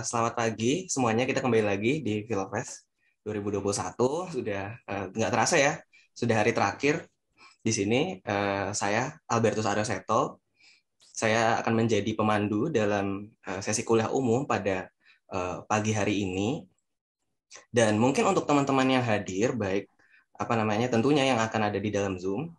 Selamat pagi semuanya. Kita kembali lagi di Filofest 2021. Sudah nggak terasa ya, sudah hari terakhir di sini. Saya Albertus Aryoseto. Saya akan menjadi pemandu dalam sesi kuliah umum pada pagi hari ini. Dan mungkin untuk teman-teman yang hadir, baik apa namanya, tentunya yang akan ada di dalam Zoom,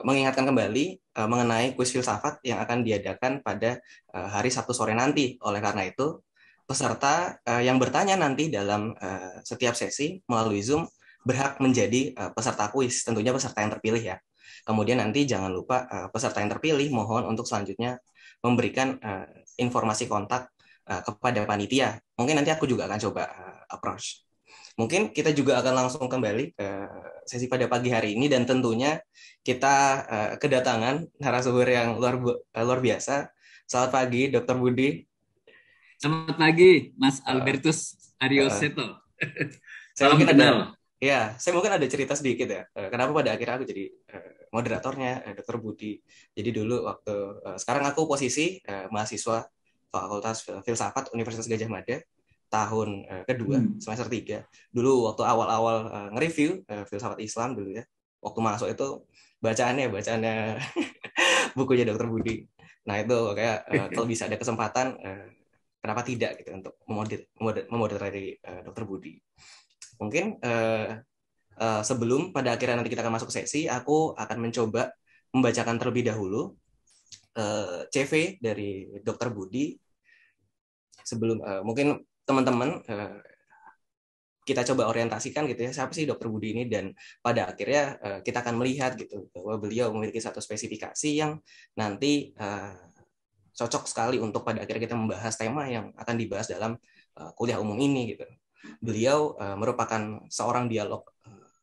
mengingatkan kembali mengenai kuis filsafat yang akan diadakan pada hari Sabtu sore nanti. Oleh karena itu, peserta yang bertanya nanti dalam setiap sesi melalui Zoom berhak menjadi peserta kuis, tentunya peserta yang terpilih ya. Kemudian nanti jangan lupa peserta yang terpilih mohon untuk selanjutnya memberikan informasi kontak kepada panitia. Mungkin nanti aku juga akan coba approach. Mungkin kita juga akan langsung kembali ke sesi pada pagi hari ini dan tentunya kita kedatangan narasumber yang luar biasa. Selamat pagi, Dokter Budi. Selamat pagi, Mas Uh, Albertus uh, Aryoseto. saya Salam mungkin ada, kenal. saya mungkin ada cerita sedikit ya. Kenapa pada akhirnya aku jadi moderatornya, Dokter Budi. Jadi dulu waktu sekarang aku posisi mahasiswa Fakultas Filsafat Universitas Gajah Mada tahun kedua Hmm. semester 3. Dulu waktu awal-awal nge-review filsafat Islam dulu ya. Waktu masuk itu bacaannya bukunya Dokter Budi. Nah itu kayak kalau bisa ada kesempatan kenapa tidak gitu untuk memoderasi Dokter Budi. Mungkin sebelum pada akhirnya nanti kita akan masuk sesi, aku akan mencoba membacakan terlebih dahulu CV dari Dokter Budi sebelum mungkin teman-teman kita coba orientasikan gitu ya siapa sih Dokter Budi ini, dan pada akhirnya kita akan melihat gitu bahwa beliau memiliki satu spesifikasi yang nanti cocok sekali untuk pada akhirnya kita membahas tema yang akan dibahas dalam kuliah umum ini gitu. Beliau merupakan seorang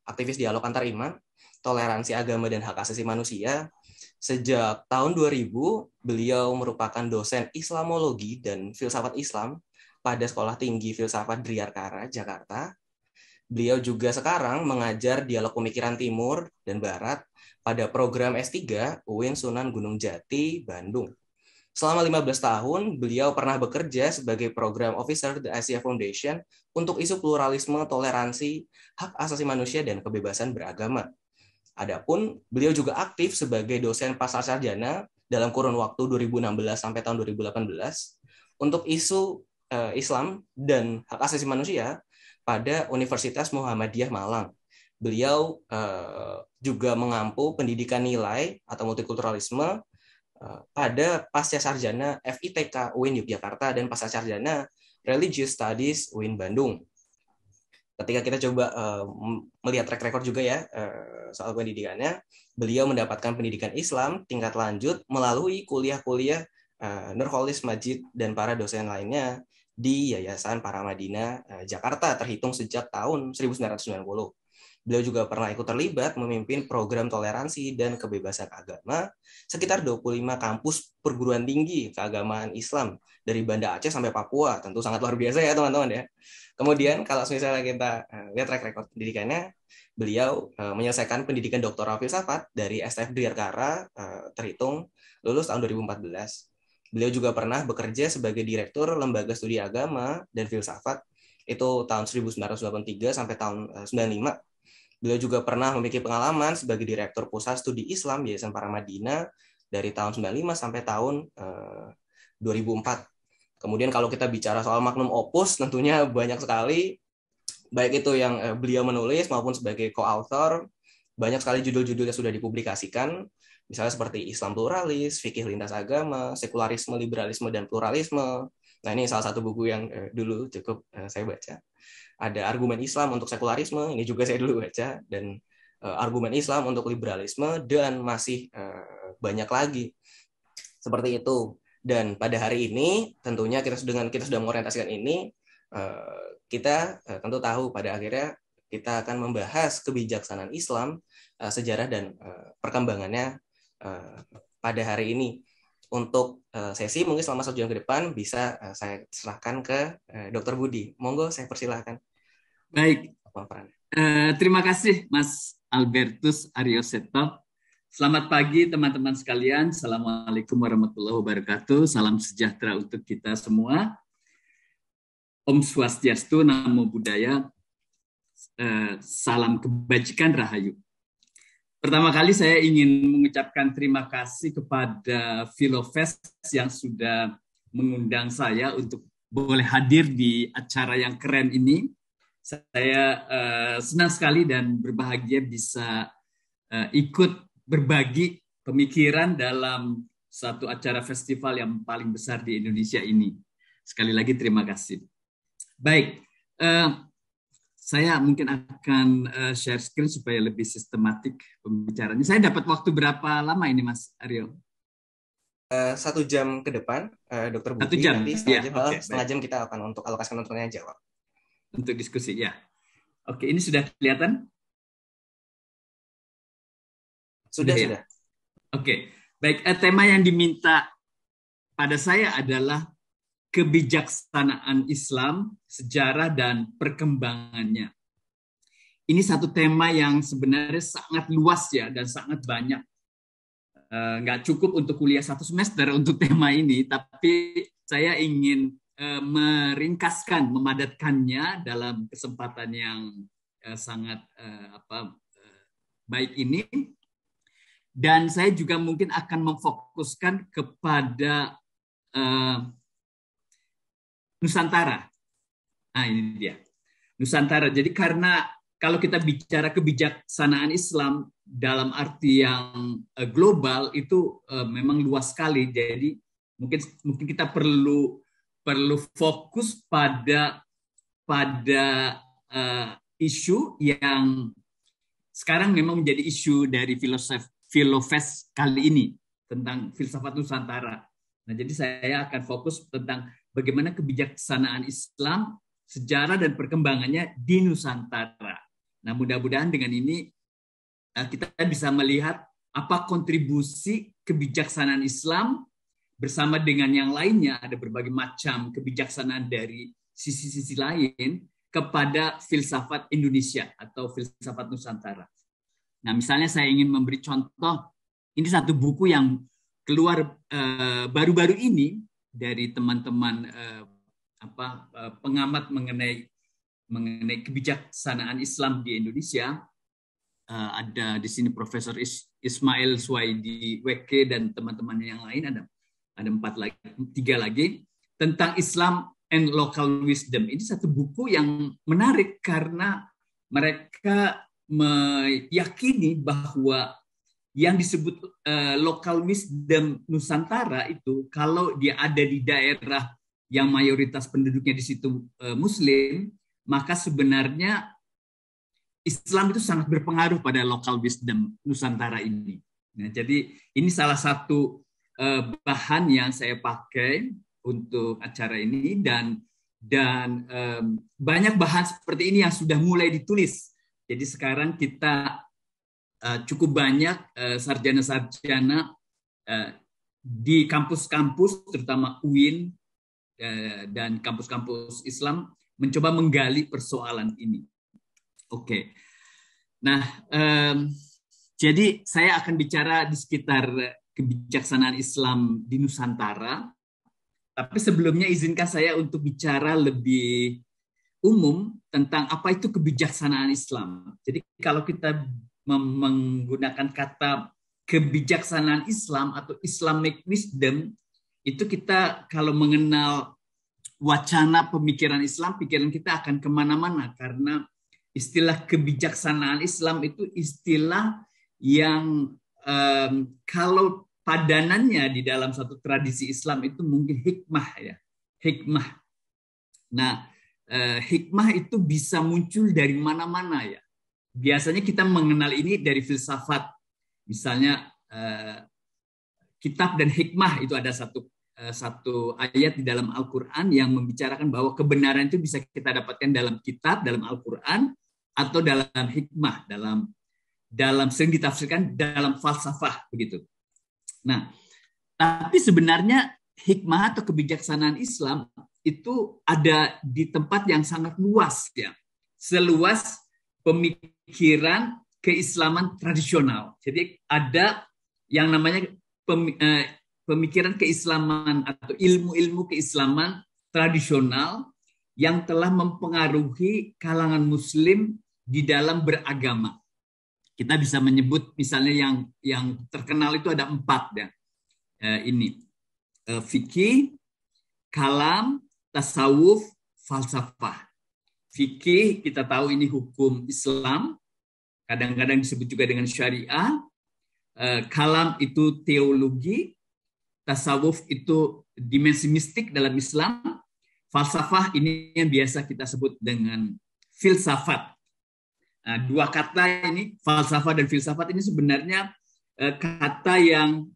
aktivis dialog antar iman, toleransi agama dan hak asasi manusia. Sejak tahun 2000, beliau merupakan dosen Islamologi dan Filsafat Islam pada Sekolah Tinggi Filsafat Driarkara, Jakarta. Beliau juga sekarang mengajar dialog pemikiran Timur dan Barat pada program S3 UIN Sunan Gunung Jati, Bandung. Selama 15 tahun, beliau pernah bekerja sebagai program officer The Asia Foundation untuk isu pluralisme, toleransi, hak asasi manusia, dan kebebasan beragama. Adapun beliau juga aktif sebagai dosen pasar sarjana dalam kurun waktu 2016 sampai tahun 2018 untuk isu Islam dan hak asasi manusia pada Universitas Muhammadiyah Malang. Beliau juga mengampu pendidikan nilai atau multikulturalisme pada pasca sarjana FITK UIN Yogyakarta dan pasca sarjana Religious Studies UIN Bandung. Ketika kita coba melihat track record juga ya soal pendidikannya, beliau mendapatkan pendidikan Islam tingkat lanjut melalui kuliah-kuliah Nurholis Majid dan para dosen lainnya di Yayasan Paramadina Jakarta terhitung sejak tahun 1990. Beliau juga pernah ikut terlibat memimpin program toleransi dan kebebasan agama sekitar 25 kampus perguruan tinggi keagamaan Islam dari Banda Aceh sampai Papua. Tentu sangat luar biasa ya teman-teman ya. Kemudian kalau misalnya kita lihat track record pendidikannya, beliau menyelesaikan pendidikan doktoral filsafat dari STF Driarkara terhitung lulus tahun 2014. Beliau juga pernah bekerja sebagai direktur Lembaga Studi Agama dan Filsafat itu tahun 1983 sampai tahun 95. Beliau juga pernah memiliki pengalaman sebagai Direktur Pusat Studi Islam Yayasan Paramadina dari tahun 95 sampai tahun 2004. Kemudian kalau kita bicara soal magnum opus, tentunya banyak sekali, baik itu yang beliau menulis maupun sebagai co-author, banyak sekali judul-judul yang sudah dipublikasikan, misalnya seperti Islam Pluralis, Fikih Lintas Agama, Sekularisme, Liberalisme, dan Pluralisme. Nah ini salah satu buku yang dulu cukup saya baca. Ada argumen Islam untuk sekularisme, ini juga saya dulu baca, dan argumen Islam untuk liberalisme, dan masih banyak lagi seperti itu. Dan pada hari ini tentunya kita sudah mengorientasikan ini, kita tentu tahu pada akhirnya kita akan membahas kebijaksanaan Islam, sejarah dan perkembangannya pada hari ini. Untuk sesi mungkin selama 1 jam ke depan bisa saya serahkan ke Dr. Budi. Monggo saya persilahkan. Baik, Paparan. terima kasih Mas Albertus Aryoseto. Selamat pagi teman-teman sekalian. Assalamualaikum warahmatullahi wabarakatuh. Salam sejahtera untuk kita semua. Om Swastiastu, Namo Buddhaya. Salam kebajikan Rahayu. Pertama kali saya ingin mengucapkan terima kasih kepada Filofest yang sudah mengundang saya untuk boleh hadir di acara yang keren ini. Saya senang sekali dan berbahagia bisa ikut berbagi pemikiran dalam satu acara festival yang paling besar di Indonesia ini. Sekali lagi terima kasih. Baik, saya mungkin akan share screen supaya lebih sistematik pembicaraannya. Saya dapat waktu berapa lama ini, Mas Aryo? 1 jam ke depan, Dokter Budi. 1 jam. Nanti setengah jam kita akan untuk alokasikan untuk tanya jawab. Untuk diskusi, ya. Oke, ini sudah kelihatan? Sudah. Oke, baik. Tema yang diminta pada saya adalah kebijaksanaan Islam, sejarah dan perkembangannya. Ini satu tema yang sebenarnya sangat luas ya dan sangat banyak. Nggak cukup untuk kuliah 1 semester untuk tema ini, tapi saya ingin meringkaskan, memadatkannya dalam kesempatan yang sangat baik ini. Dan saya juga mungkin akan memfokuskan kepada Nusantara. Nah, ini dia. Nusantara. Jadi karena kalau kita bicara kebijaksanaan Islam dalam arti yang global itu memang luas sekali. Jadi mungkin kita perlu fokus pada isu yang sekarang memang menjadi isu dari Filofest kali ini tentang filsafat Nusantara. Nah, jadi saya akan fokus tentang bagaimana kebijaksanaan Islam, sejarah dan perkembangannya di Nusantara. Nah, mudah-mudahan dengan ini kita bisa melihat apa kontribusi kebijaksanaan Islam bersama dengan yang lainnya, ada berbagai macam kebijaksanaan dari sisi-sisi lain kepada filsafat Indonesia atau filsafat Nusantara. Nah, misalnya saya ingin memberi contoh, ini satu buku yang keluar baru-baru ini dari teman-teman pengamat mengenai kebijaksanaan Islam di Indonesia. Ada di sini Profesor Ismail Suwaidi Weke dan teman-teman yang lain, ada 3 lagi tentang Islam and Local Wisdom. Ini satu buku yang menarik karena mereka meyakini bahwa yang disebut local wisdom Nusantara itu kalau dia ada di daerah yang mayoritas penduduknya di situ Muslim, maka sebenarnya Islam itu sangat berpengaruh pada local wisdom Nusantara ini. Nah, jadi ini salah satu bahan yang saya pakai untuk acara ini dan banyak bahan seperti ini yang sudah mulai ditulis. Jadi sekarang kita cukup banyak sarjana-sarjana di kampus-kampus, terutama UIN dan kampus-kampus Islam mencoba menggali persoalan ini. Oke. Nah, jadi saya akan bicara di sekitar kebijaksanaan Islam di Nusantara. Tapi sebelumnya izinkan saya untuk bicara lebih umum tentang apa itu kebijaksanaan Islam. Jadi kalau kita menggunakan kata kebijaksanaan Islam atau Islamic wisdom, itu kita kalau mengenal wacana pemikiran Islam, pikiran kita akan kemana-mana karena istilah kebijaksanaan Islam itu istilah yang kalau padanannya di dalam satu tradisi Islam itu mungkin hikmah ya, hikmah. Nah, hikmah itu bisa muncul dari mana-mana ya. Biasanya kita mengenal ini dari filsafat. Misalnya kitab dan hikmah itu ada satu ayat di dalam Al-Quran yang membicarakan bahwa kebenaran itu bisa kita dapatkan dalam kitab, dalam Al-Quran, atau dalam hikmah, dalam sering ditafsirkan dalam falsafah begitu. Nah, tapi sebenarnya hikmah atau kebijaksanaan Islam itu ada di tempat yang sangat luas ya. Seluas pemikiran keislaman tradisional. Jadi ada yang namanya pemikiran keislaman atau ilmu-ilmu keislaman tradisional yang telah mempengaruhi kalangan muslim di dalam beragama. Kita bisa menyebut misalnya yang terkenal itu ada 4 ya. Ini fikih, kalam, tasawuf, falsafah. Fikih kita tahu ini hukum Islam, kadang-kadang disebut juga dengan syariah. Kalam itu teologi, tasawuf itu dimensi mistik dalam Islam, falsafah ini yang biasa kita sebut dengan filsafat. Nah, 2 kata ini, falsafah dan filsafat ini sebenarnya kata yang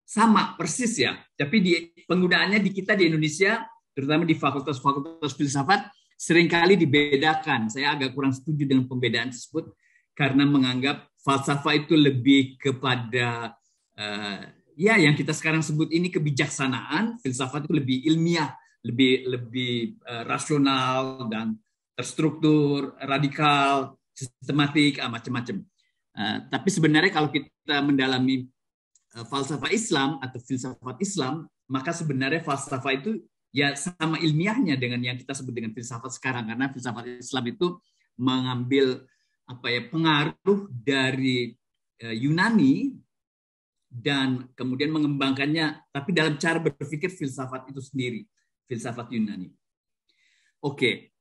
sama persis ya. Tapi penggunaannya di kita di Indonesia, terutama di fakultas-fakultas filsafat, seringkali dibedakan. Saya agak kurang setuju dengan pembedaan tersebut karena menganggap falsafah itu lebih kepada yang kita sekarang sebut ini kebijaksanaan, filsafat itu lebih ilmiah, lebih rasional dan terstruktur, radikal, sistematik, macam-macam. Tapi sebenarnya kalau kita mendalami falsafah Islam atau filsafat Islam, maka sebenarnya falsafah itu ya sama ilmiahnya dengan yang kita sebut dengan filsafat sekarang, karena filsafat Islam itu mengambil pengaruh dari Yunani dan kemudian mengembangkannya, tapi dalam cara berpikir filsafat itu sendiri, filsafat Yunani. Oke,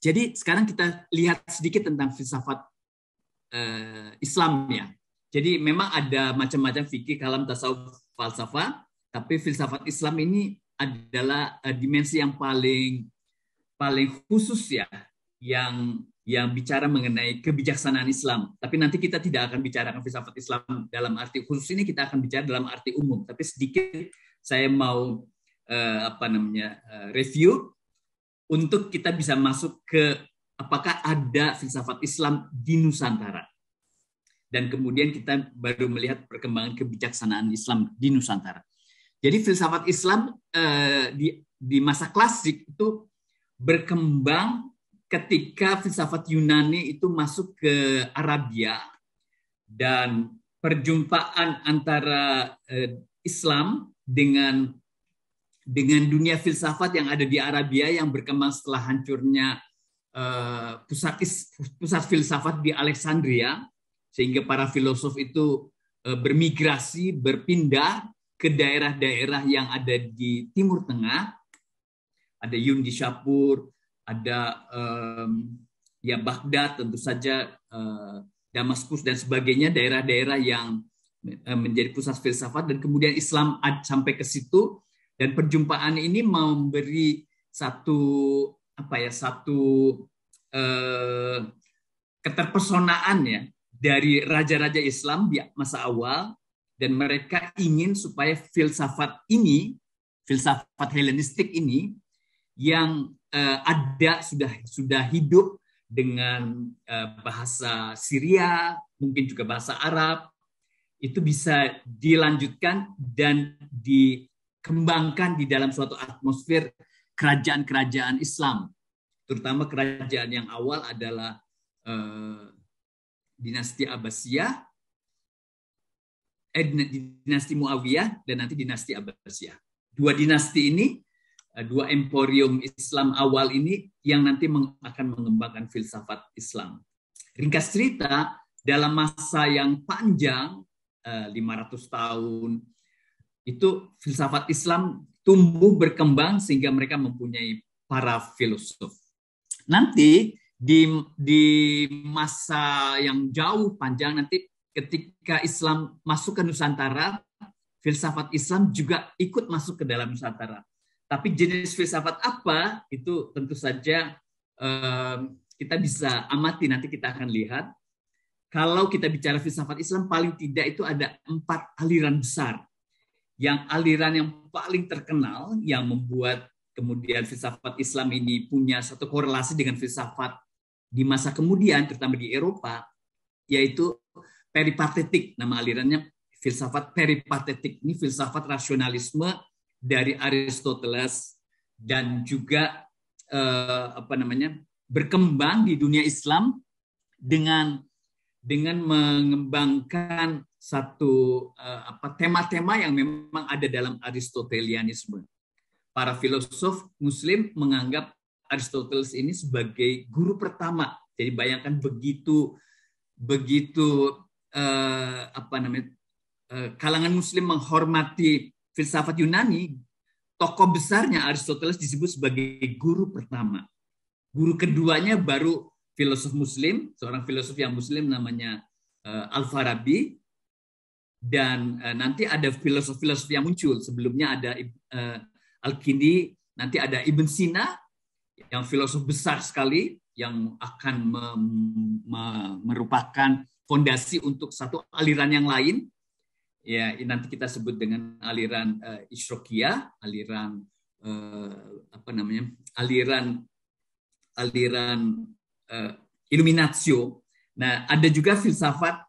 jadi sekarang kita lihat sedikit tentang filsafat Islam ya. Jadi memang ada macam-macam fikih, kalam, tasawuf, falsafah, tapi filsafat Islam ini adalah dimensi yang paling khusus ya, yang bicara mengenai kebijaksanaan Islam. Tapi nanti kita tidak akan bicarakan filsafat Islam dalam arti khusus ini, kita akan bicara dalam arti umum. Tapi sedikit saya mau review untuk kita bisa masuk ke apakah ada filsafat Islam di Nusantara. Dan kemudian kita baru melihat perkembangan kebijaksanaan Islam di Nusantara. Jadi filsafat Islam di masa klasik itu berkembang ketika filsafat Yunani itu masuk ke Arabia, dan perjumpaan antara Islam dengan dunia filsafat yang ada di Arabia yang berkembang setelah hancurnya pusat filsafat di Alexandria, sehingga para filosof itu bermigrasi, berpindah ke daerah-daerah yang ada di Timur Tengah. Ada Yun di Shapur, ada Baghdad tentu saja, Damaskus dan sebagainya, daerah-daerah yang menjadi pusat filsafat, dan kemudian Islam sampai ke situ, dan perjumpaan ini memberi satu keterpesonaan ya dari raja-raja Islam di masa awal, dan mereka ingin supaya filsafat Helenistik ini yang ada sudah hidup dengan bahasa Syria, mungkin juga bahasa Arab, itu bisa dilanjutkan dan dikembangkan di dalam suatu atmosfer kerajaan-kerajaan Islam. Terutama kerajaan yang awal adalah dinasti Abbasiyah, dinasti Muawiyah, dan nanti dinasti Abbasiyah. 2 dinasti ini, 2 emporium Islam awal ini yang nanti akan mengembangkan filsafat Islam. Ringkas cerita, dalam masa yang panjang, 500 tahun, itu filsafat Islam tumbuh berkembang sehingga mereka mempunyai para filosof. Nanti di masa yang jauh panjang nanti, ketika Islam masuk ke Nusantara, filsafat Islam juga ikut masuk ke dalam Nusantara. Tapi jenis filsafat apa, itu tentu saja kita bisa amati, nanti kita akan lihat. Kalau kita bicara filsafat Islam, paling tidak itu ada 4 aliran besar. Yang aliran yang paling terkenal, yang membuat kemudian filsafat Islam ini punya satu korelasi dengan filsafat di masa kemudian, terutama di Eropa, yaitu peripatetik. Nama alirannya filsafat peripatetik. Ini filsafat rasionalisme dari Aristoteles dan juga berkembang di dunia Islam dengan mengembangkan satu tema-tema yang memang ada dalam Aristotelianisme. Para filosof Muslim menganggap Aristoteles ini sebagai guru pertama. Jadi bayangkan begitu kalangan Muslim menghormati filsafat Yunani, tokoh besarnya Aristoteles disebut sebagai guru pertama. Guru keduanya baru filosof Muslim, seorang filosof yang Muslim namanya Al-Farabi, dan nanti ada filosof-filosof yang muncul. Sebelumnya ada Al-Kindi, nanti ada Ibn Sina, yang filosof besar sekali, yang akan merupakan fondasi untuk satu aliran yang lain. Ya, nanti kita sebut dengan aliran Ishraqiyah, aliran Illuminatio. Nah, ada juga filsafat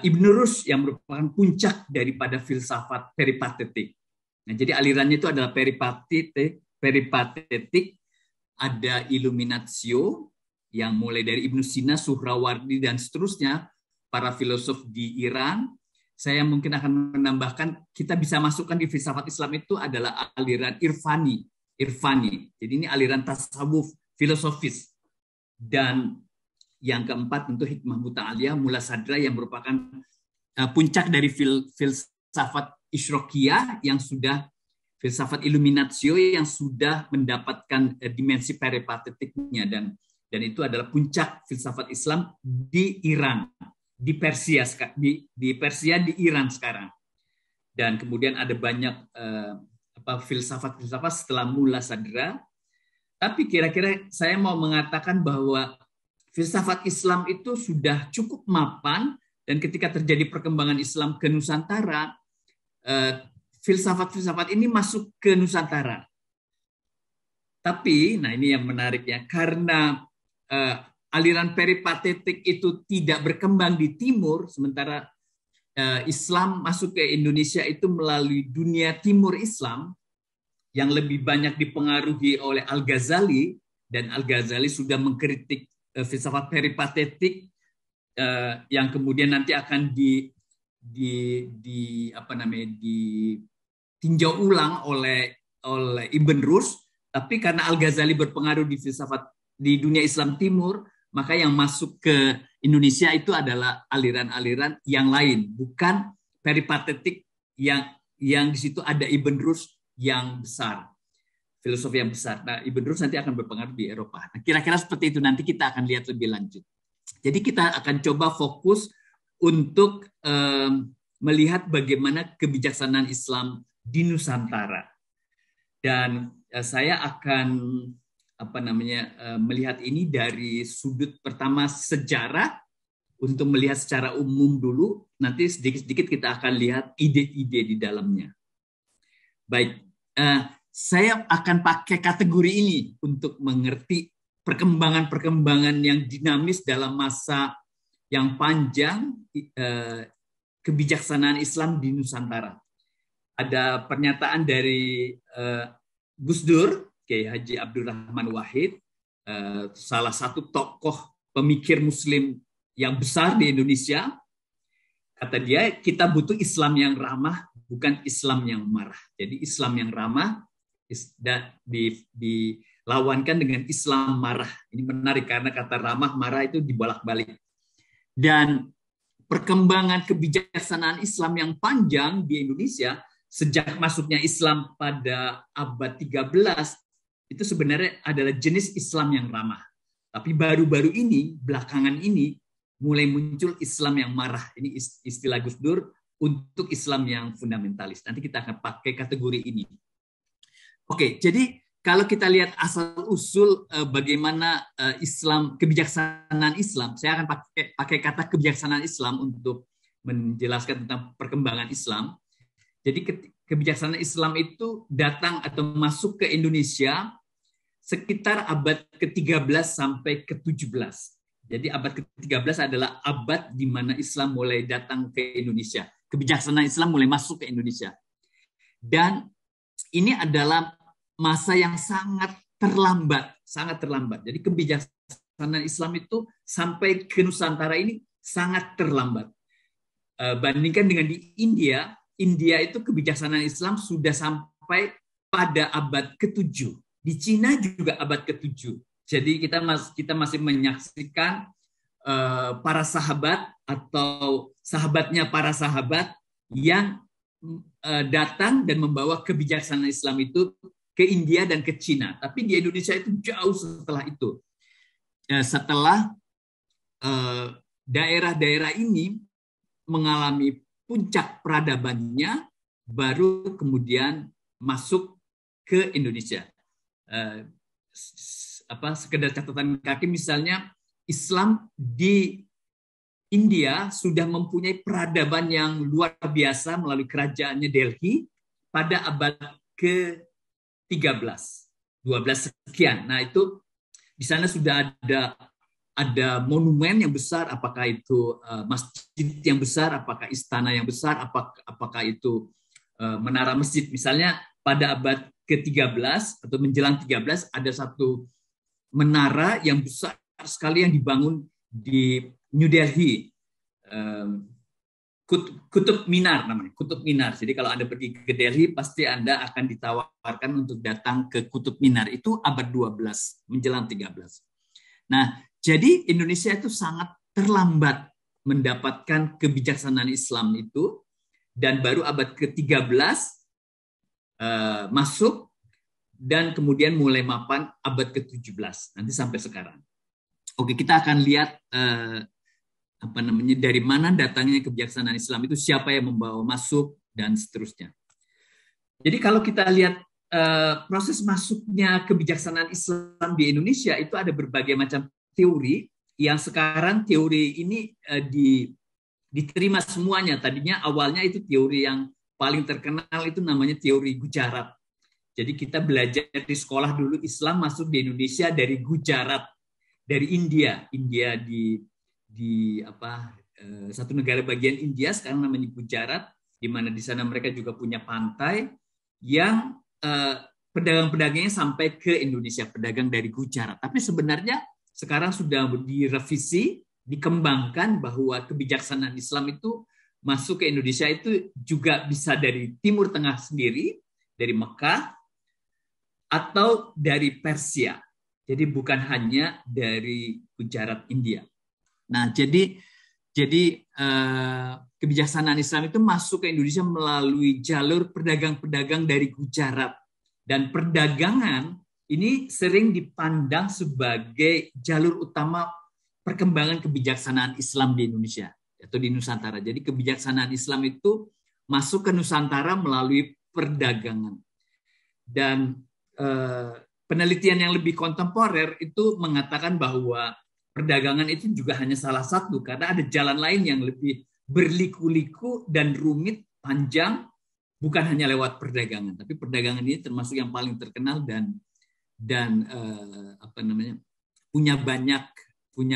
Ibn Rushd yang merupakan puncak daripada filsafat peripatetik. Nah, jadi alirannya itu adalah peripatetik, ada Illuminatio yang mulai dari Ibn Sina, Suhrawardi dan seterusnya, para filosof di Iran. Saya mungkin akan menambahkan, kita bisa masukkan di filsafat Islam itu adalah aliran Irfani. Jadi ini aliran tasawuf filosofis. Dan yang keempat tentu hikmah muta'aliyah, mula sadra, yang merupakan puncak dari filsafat Ishraqiyah, yang sudah filsafat Illuminatio yang sudah mendapatkan dimensi peripatetiknya, dan itu adalah puncak filsafat Islam di Iran, di Persia, di Iran sekarang. Dan kemudian ada banyak filsafat setelah mula sadra. Tapi kira-kira saya mau mengatakan bahwa filsafat Islam itu sudah cukup mapan, dan ketika terjadi perkembangan Islam ke Nusantara, filsafat-filsafat ini masuk ke Nusantara. Tapi, nah ini yang menarik ya, karena aliran peripatetik itu tidak berkembang di timur, sementara Islam masuk ke Indonesia itu melalui dunia timur Islam, yang lebih banyak dipengaruhi oleh Al-Ghazali, dan Al-Ghazali sudah mengkritik filsafat peripatetik yang kemudian nanti akan ditinjau ulang oleh Ibn Rushd. Tapi karena Al-Ghazali berpengaruh di filsafat di dunia Islam Timur, maka yang masuk ke Indonesia itu adalah aliran-aliran yang lain, bukan peripatetik yang di situ ada Ibn Rushd yang besar, filosofi yang besar. Nah, Ibn Rushd nanti akan berpengaruh di Eropa. Nah, kira-kira seperti itu, nanti kita akan lihat lebih lanjut. Jadi kita akan coba fokus untuk melihat bagaimana kebijaksanaan Islam di Nusantara. Dan saya akan melihat ini dari sudut pertama sejarah, untuk melihat secara umum dulu, nanti sedikit-sedikit kita akan lihat ide-ide di dalamnya. Baik, saya akan pakai kategori ini untuk mengerti perkembangan-perkembangan yang dinamis dalam masa yang panjang kebijaksanaan Islam di Nusantara. Ada pernyataan dari Gus Dur, Kiai Haji Abdurrahman Wahid, salah satu tokoh pemikir Muslim yang besar di Indonesia. Kata dia, kita butuh Islam yang ramah, bukan Islam yang marah. Jadi Islam yang ramah dilawankan dengan Islam marah. Ini menarik karena kata ramah, marah itu dibolak-balik. Dan perkembangan kebijaksanaan Islam yang panjang di Indonesia, sejak masuknya Islam pada abad 13, itu sebenarnya adalah jenis Islam yang ramah. Tapi baru-baru ini, belakangan ini, mulai muncul Islam yang marah. Ini istilah Gus Dur untuk Islam yang fundamentalis. Nanti kita akan pakai kategori ini. Oke, jadi kalau kita lihat asal-usul bagaimana Islam, kebijaksanaan Islam, saya akan pakai kata kebijaksanaan Islam untuk menjelaskan tentang perkembangan Islam. Jadi kebijaksanaan Islam itu datang atau masuk ke Indonesia sekitar abad ke-13 sampai ke-17. Jadi abad ke-13 adalah abad di mana Islam mulai datang ke Indonesia. Kebijaksanaan Islam mulai masuk ke Indonesia. Dan ini adalah masa yang sangat terlambat, sangat terlambat. Jadi kebijaksanaan Islam itu sampai ke Nusantara ini sangat terlambat. Bandingkan dengan di India, India itu kebijaksanaan Islam sudah sampai pada abad ke-7. Di Cina juga abad ke-7. Jadi kita masih menyaksikan para sahabat atau sahabatnya para sahabat yang datang dan membawa kebijaksanaan Islam itu ke India dan ke Cina. Tapi di Indonesia itu jauh setelah itu. Setelah daerah-daerah ini mengalami puncak peradabannya, baru kemudian masuk ke Indonesia. Sekedar catatan kaki, misalnya Islam di India sudah mempunyai peradaban yang luar biasa melalui kerajaannya Delhi pada abad ke-13, 12 sekian. Nah, itu di sana sudah ada monumen yang besar, apakah itu masjid yang besar, apakah istana yang besar, apakah itu menara masjid. Misalnya pada abad ke-13 atau menjelang 13 ada satu menara yang besar sekali yang dibangun di New Delhi, Kutub Minar namanya, Kutub Minar. Jadi kalau Anda pergi ke Delhi, pasti Anda akan ditawarkan untuk datang ke Kutub Minar. Itu abad 12, menjelang 13. Nah, jadi Indonesia itu sangat terlambat mendapatkan kebijaksanaan Islam itu, dan baru abad ke-13 masuk, dan kemudian mulai mapan abad ke-17, nanti sampai sekarang. Oke, kita akan lihat dari mana datangnya kebijaksanaan Islam itu, siapa yang membawa masuk, dan seterusnya. Jadi kalau kita lihat proses masuknya kebijaksanaan Islam di Indonesia, itu ada berbagai macam teori, yang sekarang teori ini diterima semuanya. Tadinya awalnya itu teori yang paling terkenal itu namanya teori Gujarat. Jadi kita belajar di sekolah dulu, Islam masuk di Indonesia dari Gujarat, dari India di satu negara bagian India sekarang namanya Gujarat, di mana di sana mereka juga punya pantai yang pedagang-pedagangnya sampai ke Indonesia, pedagang dari Gujarat. Tapi sebenarnya sekarang sudah direvisi, dikembangkan bahwa kebijaksanaan Islam itu masuk ke Indonesia itu juga bisa dari Timur Tengah sendiri, dari Mekah, atau dari Persia. Jadi bukan hanya dari Gujarat, India. Nah, jadi kebijaksanaan Islam itu masuk ke Indonesia melalui jalur pedagang-pedagang dari Gujarat. Dan perdagangan ini sering dipandang sebagai jalur utama perkembangan kebijaksanaan Islam di Indonesia atau di Nusantara. Jadi kebijaksanaan Islam itu masuk ke Nusantara melalui perdagangan. Dan penelitian yang lebih kontemporer itu mengatakan bahwa perdagangan itu juga hanya salah satu, karena ada jalan lain yang lebih berliku-liku dan rumit, panjang, bukan hanya lewat perdagangan. Tapi perdagangan ini termasuk yang paling terkenal dan punya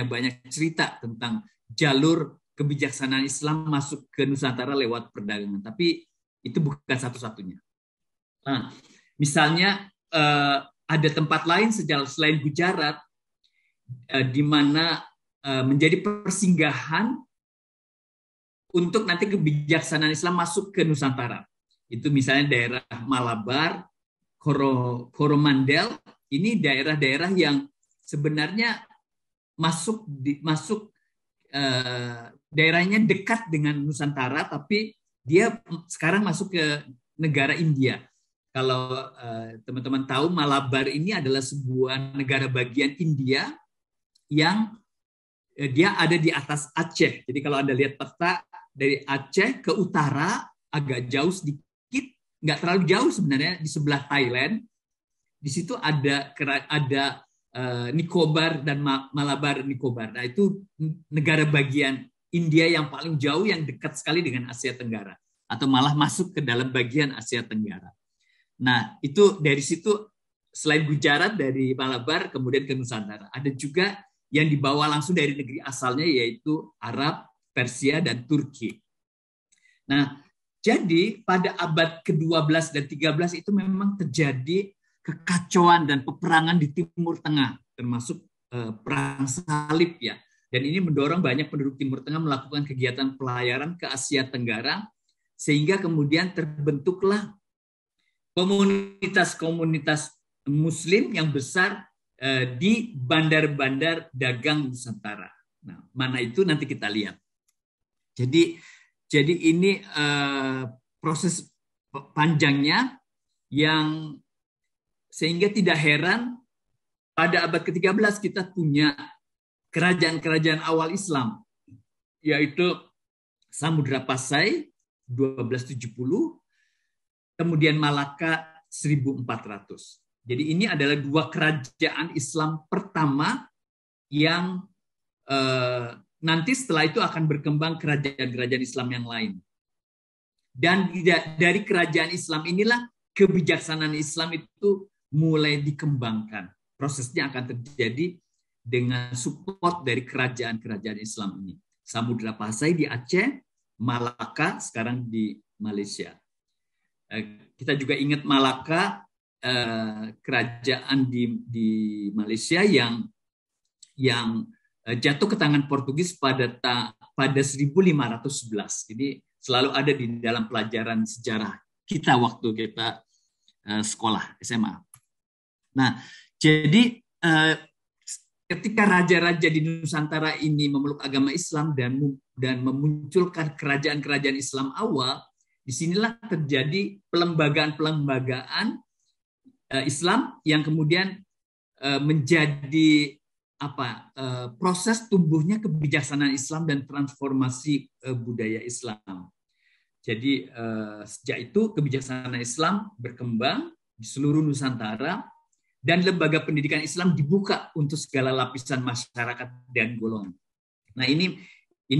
banyak cerita tentang jalur kebijaksanaan Islam masuk ke Nusantara lewat perdagangan. Tapi itu bukan satu-satunya. Nah, misalnya ada tempat lain selain Gujarat di mana menjadi persinggahan untuk nanti kebijaksanaan Islam masuk ke Nusantara. Itu misalnya daerah Malabar, Coromandel. Ini daerah-daerah yang sebenarnya daerahnya dekat dengan Nusantara, tapi dia sekarang masuk ke negara India. Kalau teman-teman tahu, Malabar ini adalah sebuah negara bagian India yang dia ada di atas Aceh. Jadi kalau Anda lihat peta dari Aceh ke utara, agak jauh sedikit, nggak terlalu jauh sebenarnya, di sebelah Thailand. Di situ ada Nicobar dan Malabar Nicobar. Nah, itu negara bagian India yang paling jauh, yang dekat sekali dengan Asia Tenggara, atau malah masuk ke dalam bagian Asia Tenggara. Nah, itu dari situ selain Gujarat, dari Malabar kemudian ke Nusantara. Ada juga yang dibawa langsung dari negeri asalnya, yaitu Arab, Persia, dan Turki. Nah, jadi pada abad ke-12 dan 13 itu memang terjadi kekacauan dan peperangan di Timur Tengah, termasuk perang salib ya. Dan ini mendorong banyak penduduk Timur Tengah melakukan kegiatan pelayaran ke Asia Tenggara, sehingga kemudian terbentuklah komunitas-komunitas Muslim yang besar di bandar-bandar dagang Nusantara. Nah, mana itu nanti kita lihat. Jadi ini proses panjangnya yang sehingga tidak heran pada abad ke-13 kita punya kerajaan-kerajaan awal Islam, yaitu Samudra Pasai 1270, kemudian Malaka 1400. Jadi ini adalah dua kerajaan Islam pertama yang nanti setelah itu akan berkembang kerajaan-kerajaan Islam yang lain. Dan dari kerajaan Islam inilah kebijaksanaan Islam itu mulai dikembangkan. Prosesnya akan terjadi dengan support dari kerajaan-kerajaan Islam ini. Samudra Pasai di Aceh, Malaka sekarang di Malaysia. Kita juga ingat Malaka, kerajaan di Malaysia yang jatuh ke tangan Portugis pada 1511. Ini selalu ada di dalam pelajaran sejarah kita waktu kita sekolah SMA. Nah, jadi ketika raja-raja di Nusantara ini memeluk agama Islam dan memunculkan kerajaan-kerajaan Islam awal, disinilah terjadi pelembagaan-pelembagaan Islam yang kemudian menjadi proses tumbuhnya kebijaksanaan Islam dan transformasi budaya Islam. Jadi sejak itu kebijaksanaan Islam berkembang di seluruh Nusantara dan lembaga pendidikan Islam dibuka untuk segala lapisan masyarakat dan golongan. Nah, ini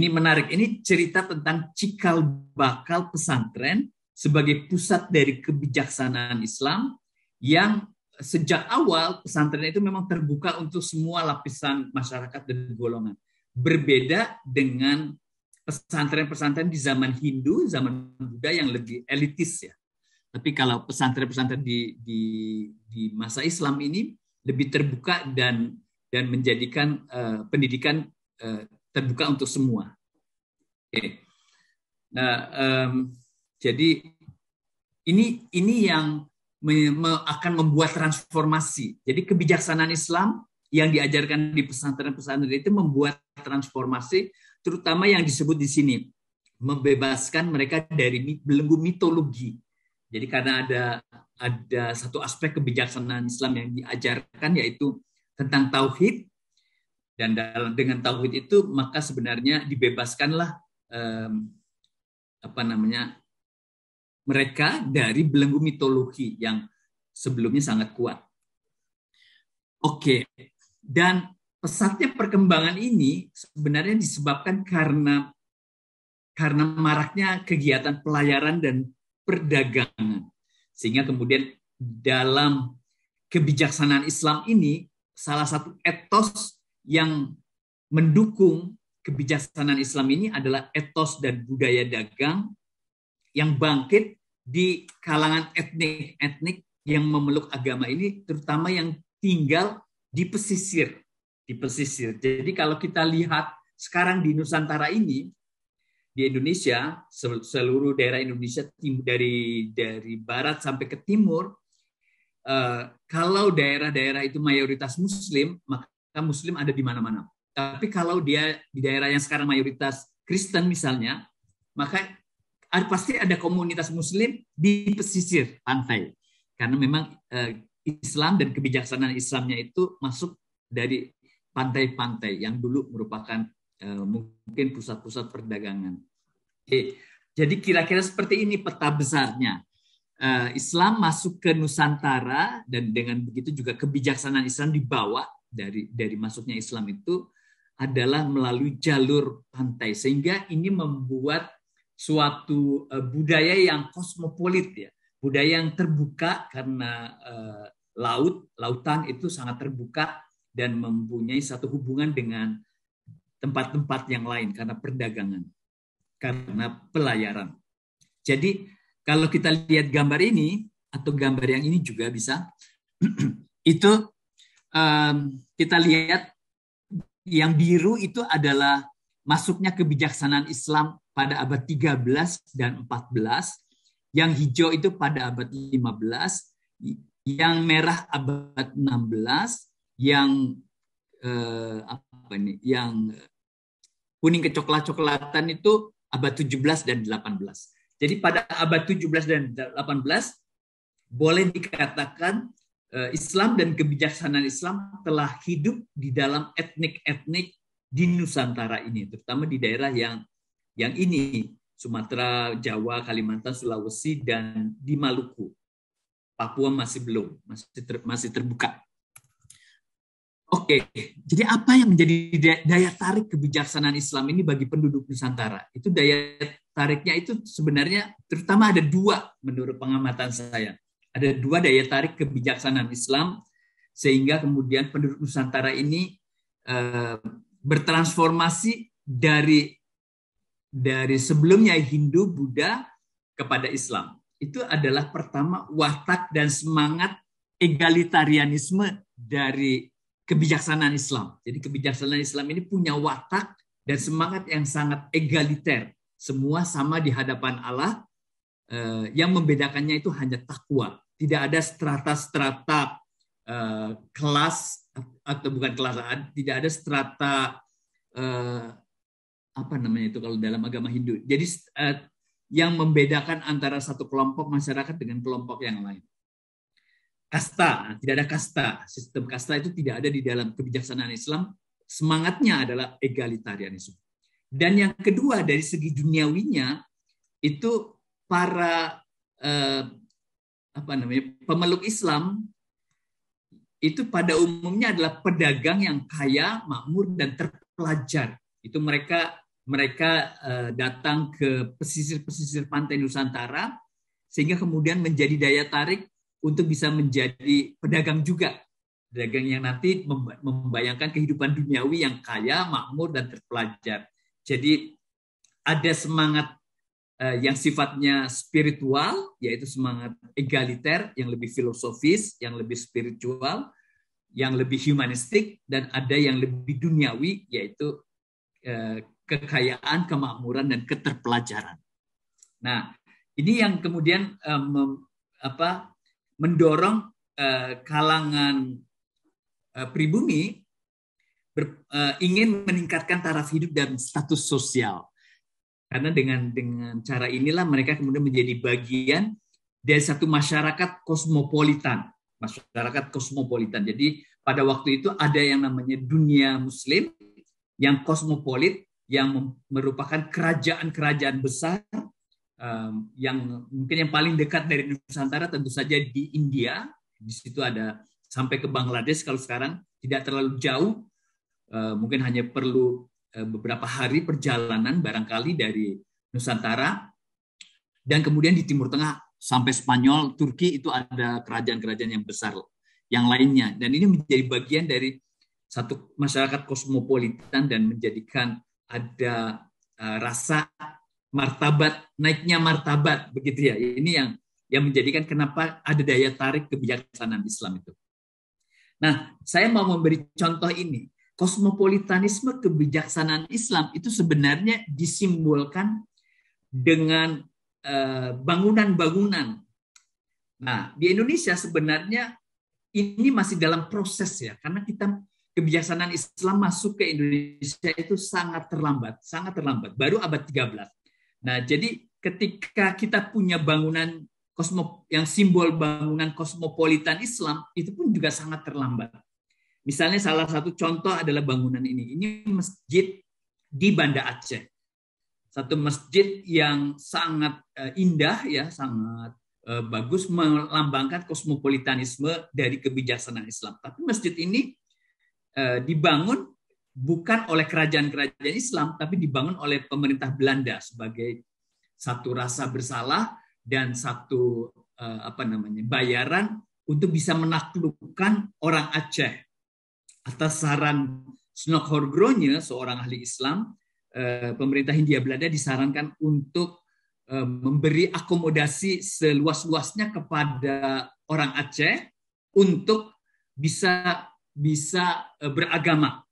menarik. Ini cerita tentang cikal bakal pesantren sebagai pusat dari kebijaksanaan Islam yang sejak awal pesantren itu memang terbuka untuk semua lapisan masyarakat dan golongan. Berbeda dengan pesantren-pesantren di zaman Hindu, zaman Buddha yang lebih elitis ya. Tapi kalau pesantren-pesantren di masa Islam ini lebih terbuka dan menjadikan pendidikan terbuka untuk semua. Oke. Nah, jadi ini yang akan membuat transformasi. Jadi kebijaksanaan Islam yang diajarkan di pesantren-pesantren itu membuat transformasi, terutama yang disebut di sini, membebaskan mereka dari belenggu mitologi. Jadi karena ada satu aspek kebijaksanaan Islam yang diajarkan, yaitu tentang tauhid, dan dengan tauhid itu maka sebenarnya dibebaskanlah mereka dari belenggu mitologi yang sebelumnya sangat kuat. Oke, dan pesatnya perkembangan ini sebenarnya disebabkan karena maraknya kegiatan pelayaran dan perdagangan. Sehingga kemudian dalam kebijaksanaan Islam ini, salah satu etos yang mendukung kebijaksanaan Islam ini adalah etos dan budaya dagang yang bangkit di kalangan etnik yang memeluk agama ini, terutama yang tinggal di pesisir. Jadi kalau kita lihat sekarang di Nusantara ini, di Indonesia, seluruh daerah Indonesia dari barat sampai ke timur, kalau daerah-daerah itu mayoritas Muslim, maka Muslim ada di mana-mana. Tapi kalau dia di daerah yang sekarang mayoritas Kristen misalnya, maka pasti ada komunitas Muslim di pesisir pantai. Karena memang Islam dan kebijaksanaan Islamnya itu masuk dari pantai-pantai yang dulu merupakan mungkin pusat-pusat perdagangan. Jadi kira-kira seperti ini peta besarnya. Islam masuk ke Nusantara dan dengan begitu juga kebijaksanaan Islam dibawa dari masuknya Islam itu adalah melalui jalur pantai, sehingga ini membuat suatu budaya yang kosmopolit ya, budaya yang terbuka karena lautan itu sangat terbuka dan mempunyai satu hubungan dengan tempat-tempat yang lain karena perdagangan, karena pelayaran. Jadi kalau kita lihat gambar ini atau gambar yang ini juga bisa, itu kita lihat yang biru itu adalah masuknya kebijaksanaan Islam pada abad 13 dan 14, yang hijau itu pada abad 15, yang merah abad 16, yang yang kuning kecoklat-coklatan itu abad 17 dan 18. Jadi pada abad 17 dan 18 boleh dikatakan Islam dan kebijaksanaan Islam telah hidup di dalam etnik-etnik di Nusantara ini, terutama di daerah yang ini, Sumatera, Jawa, Kalimantan, Sulawesi, dan di Maluku. Papua masih belum, masih terbuka. Oke, jadi apa yang menjadi daya tarik kebijaksanaan Islam ini bagi penduduk Nusantara? Itu daya tariknya itu sebenarnya terutama ada dua menurut pengamatan saya. Ada dua daya tarik kebijaksanaan Islam sehingga kemudian penduduk Nusantara ini bertransformasi dari sebelumnya Hindu, Buddha kepada Islam. Itu adalah pertama watak dan semangat egalitarianisme dari kebijaksanaan Islam. Jadi kebijaksanaan Islam ini punya watak dan semangat yang sangat egaliter. Semua sama di hadapan Allah. Yang membedakannya itu hanya takwa. Tidak ada strata-strata kelas atau bukan kelas. Tidak ada strata apa namanya itu kalau dalam agama Hindu. Jadi yang membedakan antara satu kelompok masyarakat dengan kelompok yang lain. Kasta, tidak ada kasta. Sistem kasta itu tidak ada di dalam kebijaksanaan Islam. Semangatnya adalah egalitarianisme. Dan yang kedua dari segi duniawinya itu para pemeluk Islam itu pada umumnya adalah pedagang yang kaya, makmur dan terpelajar. Itu mereka datang ke pesisir-pesisir pantai Nusantara sehingga kemudian menjadi daya tarik untuk bisa menjadi pedagang juga. Pedagang yang nanti membayangkan kehidupan duniawi yang kaya, makmur, dan terpelajar. Jadi ada semangat yang sifatnya spiritual, yaitu semangat egaliter, yang lebih filosofis, yang lebih spiritual, yang lebih humanistik, dan ada yang lebih duniawi, yaitu kekayaan, kemakmuran, dan keterpelajaran. Nah, ini yang kemudian mendorong kalangan pribumi ingin meningkatkan taraf hidup dan status sosial. Karena dengan cara inilah mereka kemudian menjadi bagian dari satu masyarakat kosmopolitan. Masyarakat kosmopolitan. Jadi pada waktu itu ada yang namanya dunia muslim, yang kosmopolit, yang merupakan kerajaan-kerajaan besar, yang mungkin yang paling dekat dari Nusantara tentu saja di India. Di situ ada sampai ke Bangladesh kalau sekarang, tidak terlalu jauh. Mungkin hanya perlu beberapa hari perjalanan barangkali dari Nusantara. Dan kemudian di Timur Tengah sampai Spanyol, Turki itu ada kerajaan-kerajaan yang besar yang lainnya. Dan ini menjadi bagian dari satu masyarakat kosmopolitan dan menjadikan ada rasa martabat, naiknya martabat begitu ya. Ini yang menjadikan kenapa ada daya tarik kebijaksanaan Islam itu. Nah, saya mau memberi contoh ini. Kosmopolitanisme kebijaksanaan Islam itu sebenarnya disimbolkan dengan bangunan-bangunan. Nah, di Indonesia sebenarnya ini masih dalam proses ya, karena kebijaksanaan Islam masuk ke Indonesia itu sangat terlambat. Baru abad 13. Nah, jadi ketika kita punya bangunan yang simbol bangunan kosmopolitan Islam, itu pun juga sangat terlambat. Misalnya salah satu contoh adalah bangunan ini. Ini masjid di Banda Aceh. Satu masjid yang sangat indah, ya, sangat bagus, melambangkan kosmopolitanisme dari kebijaksanaan Islam. Tapi masjid ini dibangun bukan oleh kerajaan-kerajaan Islam, tapi dibangun oleh pemerintah Belanda sebagai satu rasa bersalah dan satu bayaran untuk bisa menaklukkan orang Aceh. Atas saran Snok Horgrogne, seorang ahli Islam, pemerintah Hindia Belanda disarankan untuk memberi akomodasi seluas-luasnya kepada orang Aceh untuk bisa bisa beragama.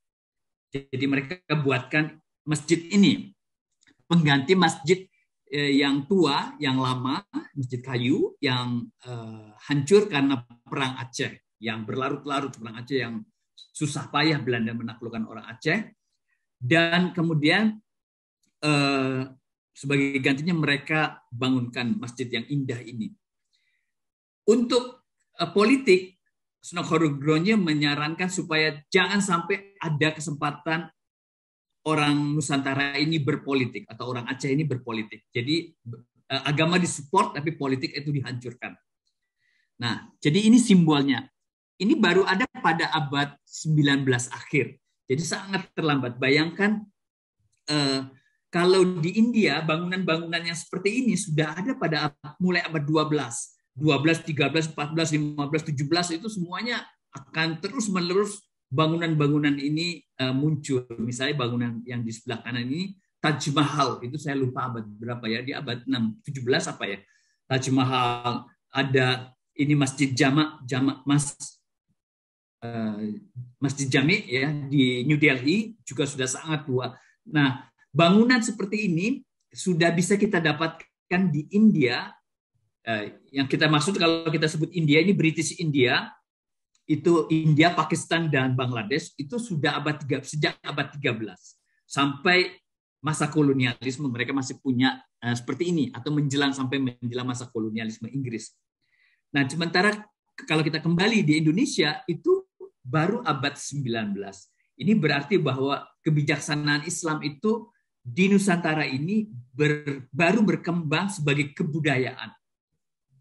Jadi mereka buatkan masjid ini pengganti masjid yang tua, yang lama, masjid kayu yang hancur karena perang Aceh, yang berlarut-larut, perang Aceh yang susah payah Belanda menaklukkan orang Aceh. Dan kemudian sebagai gantinya mereka bangunkan masjid yang indah ini. Untuk politik, Sunan Kudus menyarankan supaya jangan sampai ada kesempatan orang Nusantara ini berpolitik atau orang Aceh ini berpolitik. Jadi agama disupport tapi politik itu dihancurkan. Nah, jadi ini simbolnya. Ini baru ada pada abad 19 akhir. Jadi sangat terlambat. Bayangkan kalau di India bangunan-bangunan yang seperti ini sudah ada pada mulai abad 12. 12, 13, 14, 15, 17 itu semuanya akan terus-menerus bangunan-bangunan ini muncul. Misalnya bangunan yang di sebelah kanan ini Taj Mahal, itu saya lupa abad berapa ya, di abad 6, 17 apa ya. Taj Mahal, ada ini Masjid Jami ya di New Delhi juga sudah sangat tua. Nah, bangunan seperti ini sudah bisa kita dapatkan di India. Yang kita maksud kalau kita sebut India ini British India, itu India, Pakistan, dan Bangladesh itu sudah sejak abad 13 sampai masa kolonialisme mereka masih punya seperti ini atau sampai menjelang masa kolonialisme Inggris. Nah, sementara kalau kita kembali di Indonesia itu baru abad 19. Ini berarti bahwa kebijaksanaan Islam itu di Nusantara ini baru berkembang sebagai kebudayaan,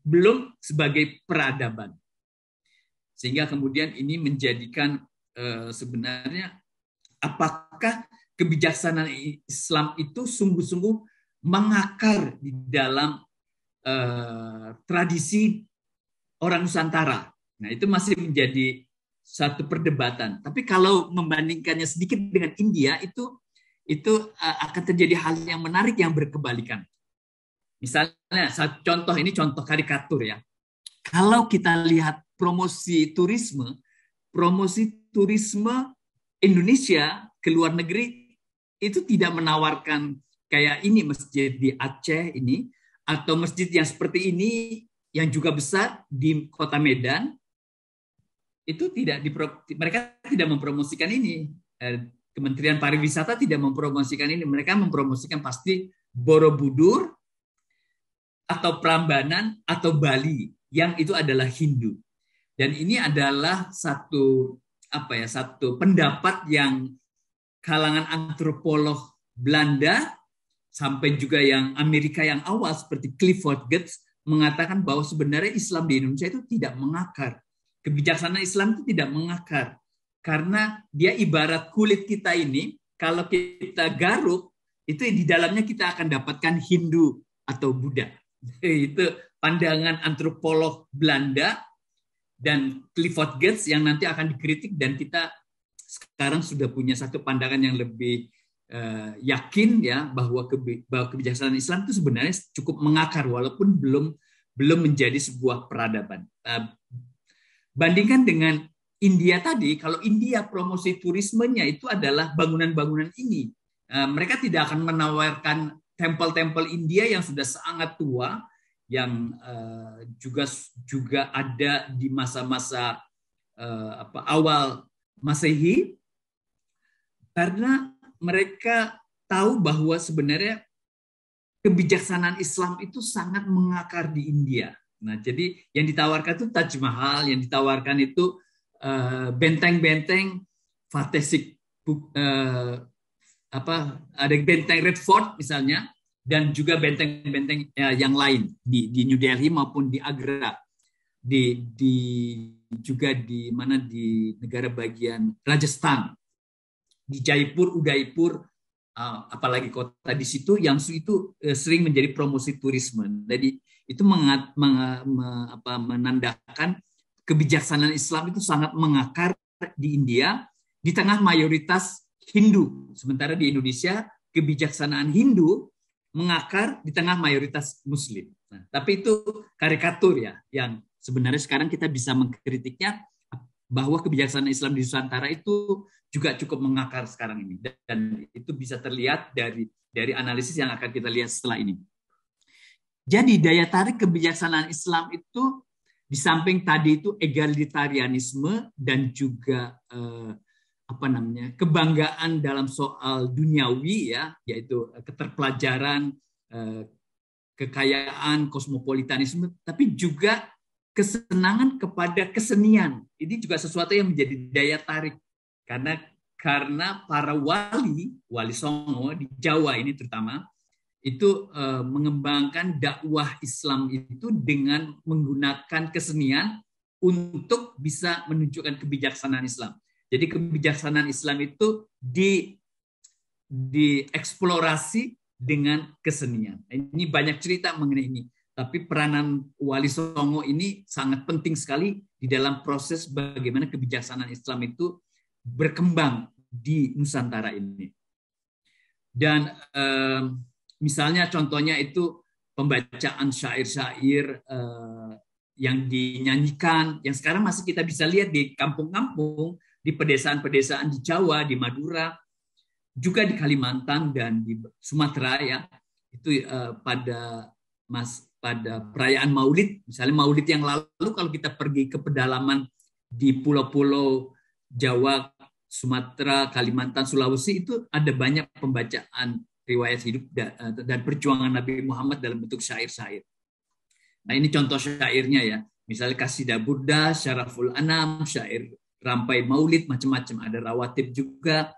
belum sebagai peradaban. Sehingga kemudian ini menjadikan sebenarnya apakah kebijaksanaan Islam itu sungguh-sungguh mengakar di dalam tradisi orang Nusantara. Nah, itu masih menjadi satu perdebatan. Tapi kalau membandingkannya sedikit dengan India, itu akan terjadi hal yang menarik yang berkebalikan. Misalnya, contoh karikatur ya. Kalau kita lihat promosi turisme Indonesia ke luar negeri itu tidak menawarkan kayak ini masjid di Aceh ini atau masjid yang seperti ini yang juga besar di Kota Medan. Itu mereka tidak mempromosikan ini. Kementerian Pariwisata tidak mempromosikan ini. Mereka mempromosikan pasti Borobudur atau Prambanan atau Bali yang itu adalah Hindu. Dan ini adalah satu pendapat yang kalangan antropolog Belanda sampai juga yang Amerika yang awal seperti Clifford Geertz mengatakan bahwa sebenarnya Islam di Indonesia itu tidak mengakar. Kebijaksanaan Islam itu tidak mengakar karena dia ibarat kulit kita ini, kalau kita garuk itu di dalamnya kita akan dapatkan Hindu atau Buddha. Itu pandangan antropolog Belanda dan Clifford Geertz yang nanti akan dikritik, dan kita sekarang sudah punya satu pandangan yang lebih yakin ya bahwa kebijaksanaan Islam itu sebenarnya cukup mengakar walaupun belum menjadi sebuah peradaban. Bandingkan dengan India tadi, kalau India promosi turismenya itu adalah bangunan-bangunan ini. Mereka tidak akan menawarkan tempel-tempel India yang sudah sangat tua, yang juga ada di masa-masa awal Masehi, karena mereka tahu bahwa sebenarnya kebijaksanaan Islam itu sangat mengakar di India. Nah, jadi yang ditawarkan itu Taj Mahal, yang ditawarkan itu benteng-benteng Fateh ada benteng Red Fort misalnya, dan juga benteng-benteng yang lain di New Delhi maupun di Agra, juga di negara bagian Rajasthan, di Jaipur, Udaipur, apalagi kota di situ yang itu sering menjadi promosi turisme. Jadi itu menandakan kebijaksanaan Islam itu sangat mengakar di India di tengah mayoritas Hindu. Sementara di Indonesia kebijaksanaan Hindu mengakar di tengah mayoritas Muslim. Nah, tapi itu karikatur ya, yang sebenarnya sekarang kita bisa mengkritiknya bahwa kebijaksanaan Islam di Nusantara itu juga cukup mengakar sekarang ini, dan itu bisa terlihat dari analisis yang akan kita lihat setelah ini. Jadi daya tarik kebijaksanaan Islam itu di samping tadi itu egalitarianisme dan juga kebanggaan dalam soal duniawi, ya, yaitu keterpelajaran, kekayaan, kosmopolitanisme, tapi juga kesenangan kepada kesenian. Ini juga sesuatu yang menjadi daya tarik karena para wali Songo di Jawa ini terutama itu mengembangkan dakwah Islam itu dengan menggunakan kesenian untuk bisa menunjukkan kebijaksanaan Islam. Jadi kebijaksanaan Islam itu dieksplorasi dengan kesenian. Ini banyak cerita mengenai ini. Tapi peranan Wali Songo ini sangat penting sekali di dalam proses bagaimana kebijaksanaan Islam itu berkembang di Nusantara ini. Dan misalnya contohnya itu pembacaan syair-syair yang dinyanyikan, yang sekarang masih kita bisa lihat di kampung-kampung, di pedesaan-pedesaan di Jawa, di Madura, juga di Kalimantan dan di Sumatera, ya. Itu pada perayaan Maulid, misalnya Maulid yang lalu, kalau kita pergi ke pedalaman di pulau-pulau Jawa, Sumatera, Kalimantan, Sulawesi, itu ada banyak pembacaan riwayat hidup dan perjuangan Nabi Muhammad dalam bentuk syair-syair. Nah, ini contoh syairnya, ya. Misalnya Qasidah Burdah, Syaraful Anam, syair Rampai Maulid, macam-macam. Ada rawatib juga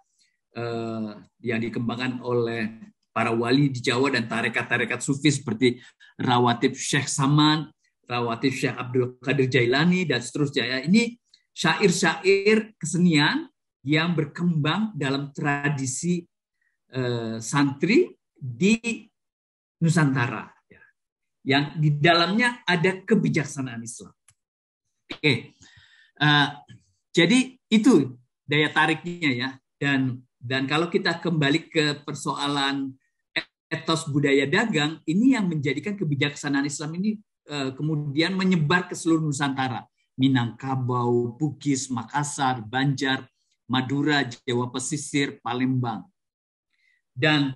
yang dikembangkan oleh para wali di Jawa dan tarekat-tarekat sufi seperti rawatib Syekh Saman, rawatib Syekh Abdul Qadir Jailani, dan seterusnya. Ini syair-syair kesenian yang berkembang dalam tradisi santri di Nusantara, yang di dalamnya ada kebijaksanaan Islam. Oke, jadi itu daya tariknya, ya. Dan kalau kita kembali ke persoalan etos budaya dagang, ini yang menjadikan kebijaksanaan Islam ini kemudian menyebar ke seluruh Nusantara. Minangkabau, Bugis, Makassar, Banjar, Madura, Jawa Pesisir, Palembang. Dan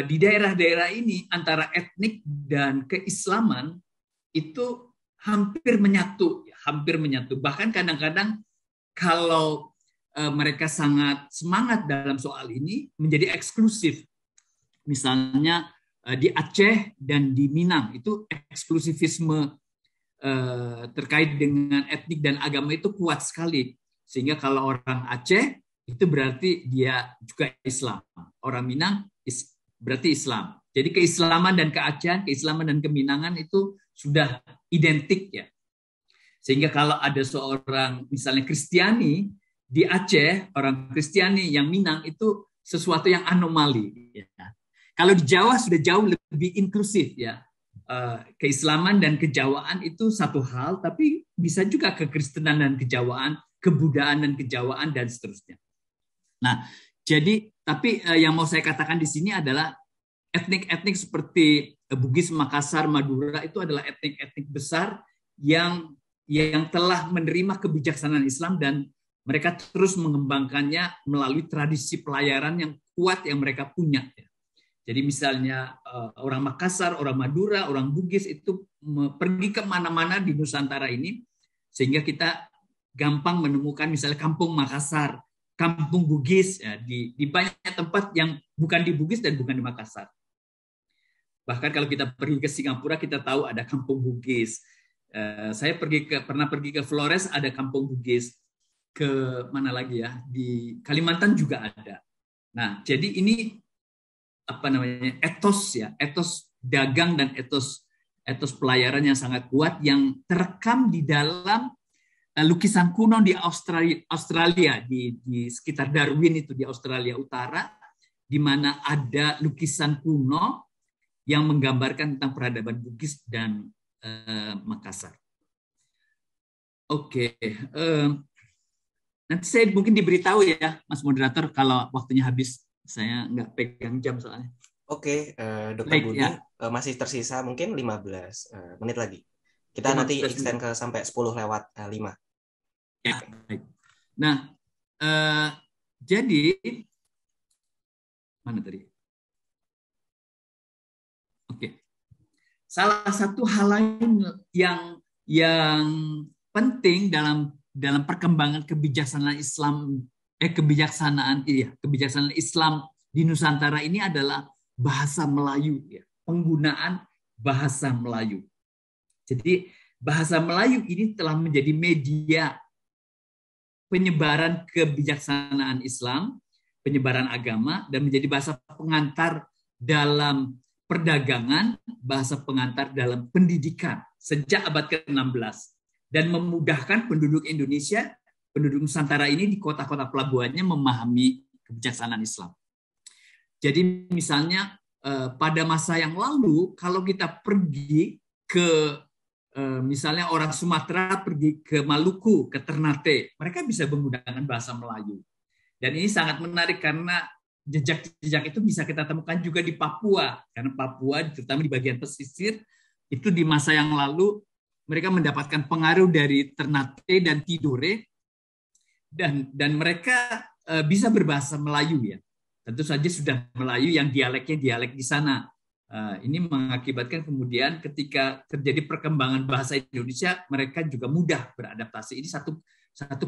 di daerah-daerah ini antara etnik dan keislaman itu hampir menyatu. Bahkan kadang-kadang kalau mereka sangat semangat dalam soal ini, menjadi eksklusif. Misalnya di Aceh dan di Minang itu eksklusivisme terkait dengan etnik dan agama itu kuat sekali. Sehingga kalau orang Aceh itu berarti dia juga Islam. Orang Minang berarti Islam. Jadi keislaman dan keacehan, keislaman dan keminangan itu sudah identik, ya. Sehingga kalau ada seorang misalnya Kristiani di Aceh, orang Kristiani yang Minang itu sesuatu yang anomali, ya. Kalau di Jawa sudah jauh lebih inklusif, ya. Keislaman dan kejawaan itu satu hal, tapi bisa juga kekristenan dan kejawaan, kebudayaan dan kejawaan, dan seterusnya. Nah, jadi tapi yang mau saya katakan di sini adalah etnik-etnik seperti Bugis, Makassar, Madura itu adalah etnik-etnik besar yang telah menerima kebijaksanaan Islam, dan mereka terus mengembangkannya melalui tradisi pelayaran yang kuat yang mereka punya. Jadi misalnya orang Makassar, orang Madura, orang Bugis itu pergi ke mana-mana di Nusantara ini, sehingga kita gampang menemukan misalnya kampung Makassar, kampung Bugis, ya, di banyak tempat yang bukan di Bugis dan bukan di Makassar. Bahkan kalau kita pergi ke Singapura, kita tahu ada kampung Bugis. Saya pernah pergi ke Flores, ada kampung Bugis. Ke mana lagi, ya, di Kalimantan juga ada. Nah, jadi ini etos, ya, etos dagang dan etos pelayaran yang sangat kuat yang terekam di dalam lukisan kuno di Australia di sekitar Darwin itu di Australia Utara, di mana ada lukisan kuno yang menggambarkan tentang peradaban Bugis dan Makassar. Oke. Nanti saya mungkin diberitahu, ya, Mas Moderator, kalau waktunya habis. Saya nggak pegang jam soalnya. Oke, Dokter Budi, ya. Masih tersisa mungkin 15 menit lagi. Kita nanti 15 extend ke sampai 10/5. Ya, baik. Nah, jadi mana tadi? Oke. Salah satu hal lain yang penting dalam perkembangan kebijaksanaan Islam di Nusantara ini adalah bahasa Melayu, ya. Penggunaan bahasa Melayu. Jadi bahasa Melayu ini telah menjadi media penyebaran kebijaksanaan Islam, penyebaran agama, dan menjadi bahasa pengantar dalam perdagangan, bahasa pengantar dalam pendidikan sejak abad ke-16 dan memudahkan penduduk Indonesia, penduduk Nusantara ini di kota-kota pelabuhannya memahami kebijaksanaan Islam. Jadi misalnya pada masa yang lalu kalau kita pergi ke misalnya orang Sumatera pergi ke Maluku, ke Ternate, mereka bisa menggunakan bahasa Melayu. Dan ini sangat menarik karena jejak-jejak itu bisa kita temukan juga di Papua, karena Papua terutama di bagian pesisir itu di masa yang lalu mereka mendapatkan pengaruh dari Ternate dan Tidore dan mereka bisa berbahasa Melayu, ya. Tentu saja sudah Melayu yang dialeknya dialek di sana. Ini mengakibatkan kemudian ketika terjadi perkembangan bahasa Indonesia mereka juga mudah beradaptasi. Ini satu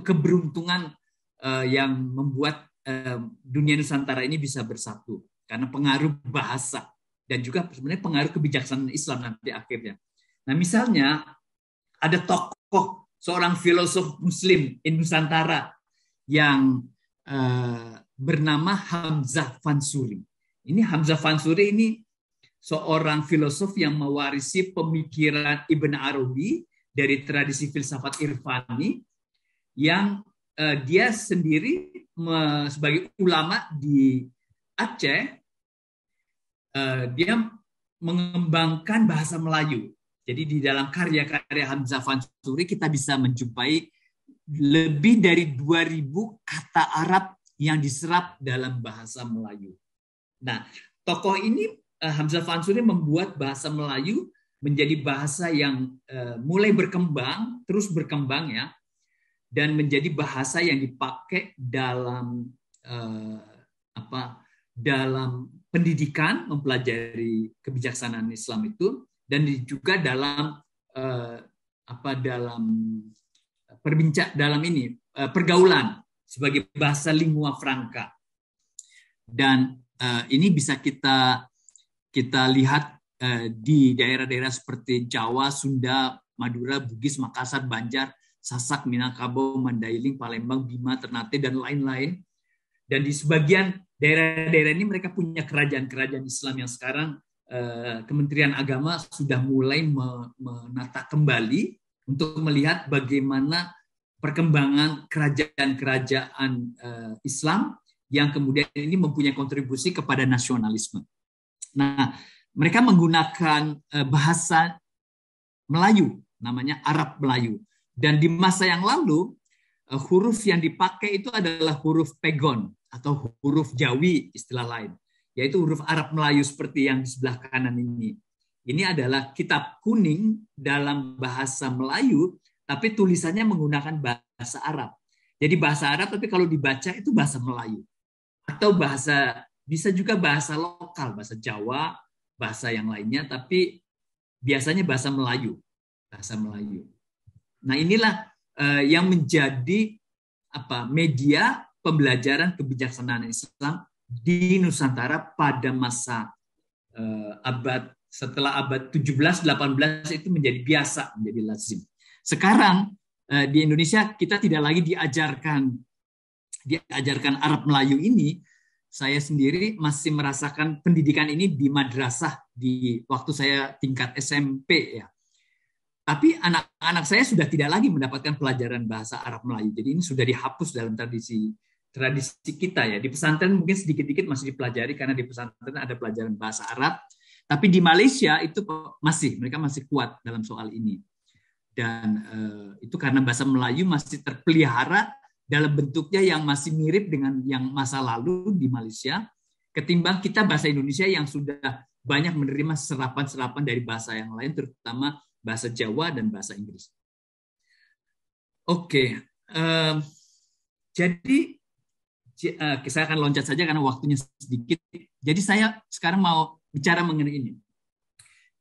keberuntungan yang membuat dunia Nusantara ini bisa bersatu karena pengaruh bahasa dan juga sebenarnya pengaruh kebijaksanaan Islam nanti akhirnya. Nah, misalnya ada tokoh seorang filosof Muslim di Nusantara yang bernama Hamzah Fansuri. Ini Hamzah Fansuri ini seorang filosof yang mewarisi pemikiran Ibn Arabi dari tradisi filsafat Irfani yang dia sendiri sebagai ulama di Aceh, dia mengembangkan bahasa Melayu. Jadi di dalam karya-karya Hamzah Fansuri kita bisa menjumpai lebih dari 2.000 kata Arab yang diserap dalam bahasa Melayu. Nah, tokoh ini Hamzah Fansuri membuat bahasa Melayu menjadi bahasa yang mulai berkembang, terus berkembang, ya. Dan menjadi bahasa yang dipakai dalam dalam pendidikan, mempelajari kebijaksanaan Islam itu, dan juga dalam pergaulan sebagai bahasa lingua franca. Dan ini bisa kita lihat di daerah-daerah seperti Jawa, Sunda, Madura, Bugis, Makassar, Banjar, Sasak, Minangkabau, Mandailing, Palembang, Bima, Ternate, dan lain-lain. Dan di sebagian daerah-daerah ini mereka punya kerajaan-kerajaan Islam yang sekarang Kementerian Agama sudah mulai menata kembali untuk melihat bagaimana perkembangan kerajaan-kerajaan Islam yang kemudian ini mempunyai kontribusi kepada nasionalisme. Nah, mereka menggunakan bahasa Melayu, namanya Arab Melayu. Dan di masa yang lalu, huruf yang dipakai itu adalah huruf pegon atau huruf Jawi istilah lain, yaitu huruf Arab Melayu seperti yang di sebelah kanan ini. Ini adalah kitab kuning dalam bahasa Melayu, tapi tulisannya menggunakan bahasa Arab. Jadi bahasa Arab, tapi kalau dibaca itu bahasa Melayu. Atau bisa juga bahasa lokal, bahasa Jawa, bahasa yang lainnya, tapi biasanya bahasa Melayu. Bahasa Melayu. Nah, inilah yang menjadi media pembelajaran kebijaksanaan Islam di Nusantara pada masa setelah abad 17-18 itu menjadi biasa, menjadi lazim. Sekarang di Indonesia kita tidak lagi diajarkan Arab Melayu ini. Saya sendiri masih merasakan pendidikan ini di madrasah di waktu saya tingkat SMP, ya. Tapi anak-anak saya sudah tidak lagi mendapatkan pelajaran bahasa Arab Melayu. Jadi ini sudah dihapus dalam tradisi kita, ya. Di pesantren mungkin sedikit-sedikit masih dipelajari karena di pesantren ada pelajaran bahasa Arab. Tapi di Malaysia itu mereka masih kuat dalam soal ini. Dan itu karena bahasa Melayu masih terpelihara dalam bentuknya yang masih mirip dengan yang masa lalu di Malaysia, ketimbang kita bahasa Indonesia yang sudah banyak menerima serapan-serapan dari bahasa yang lain, terutama bahasa Jawa dan bahasa Inggris. Oke, jadi saya akan loncat saja karena waktunya sedikit. Jadi saya sekarang mau bicara mengenai ini.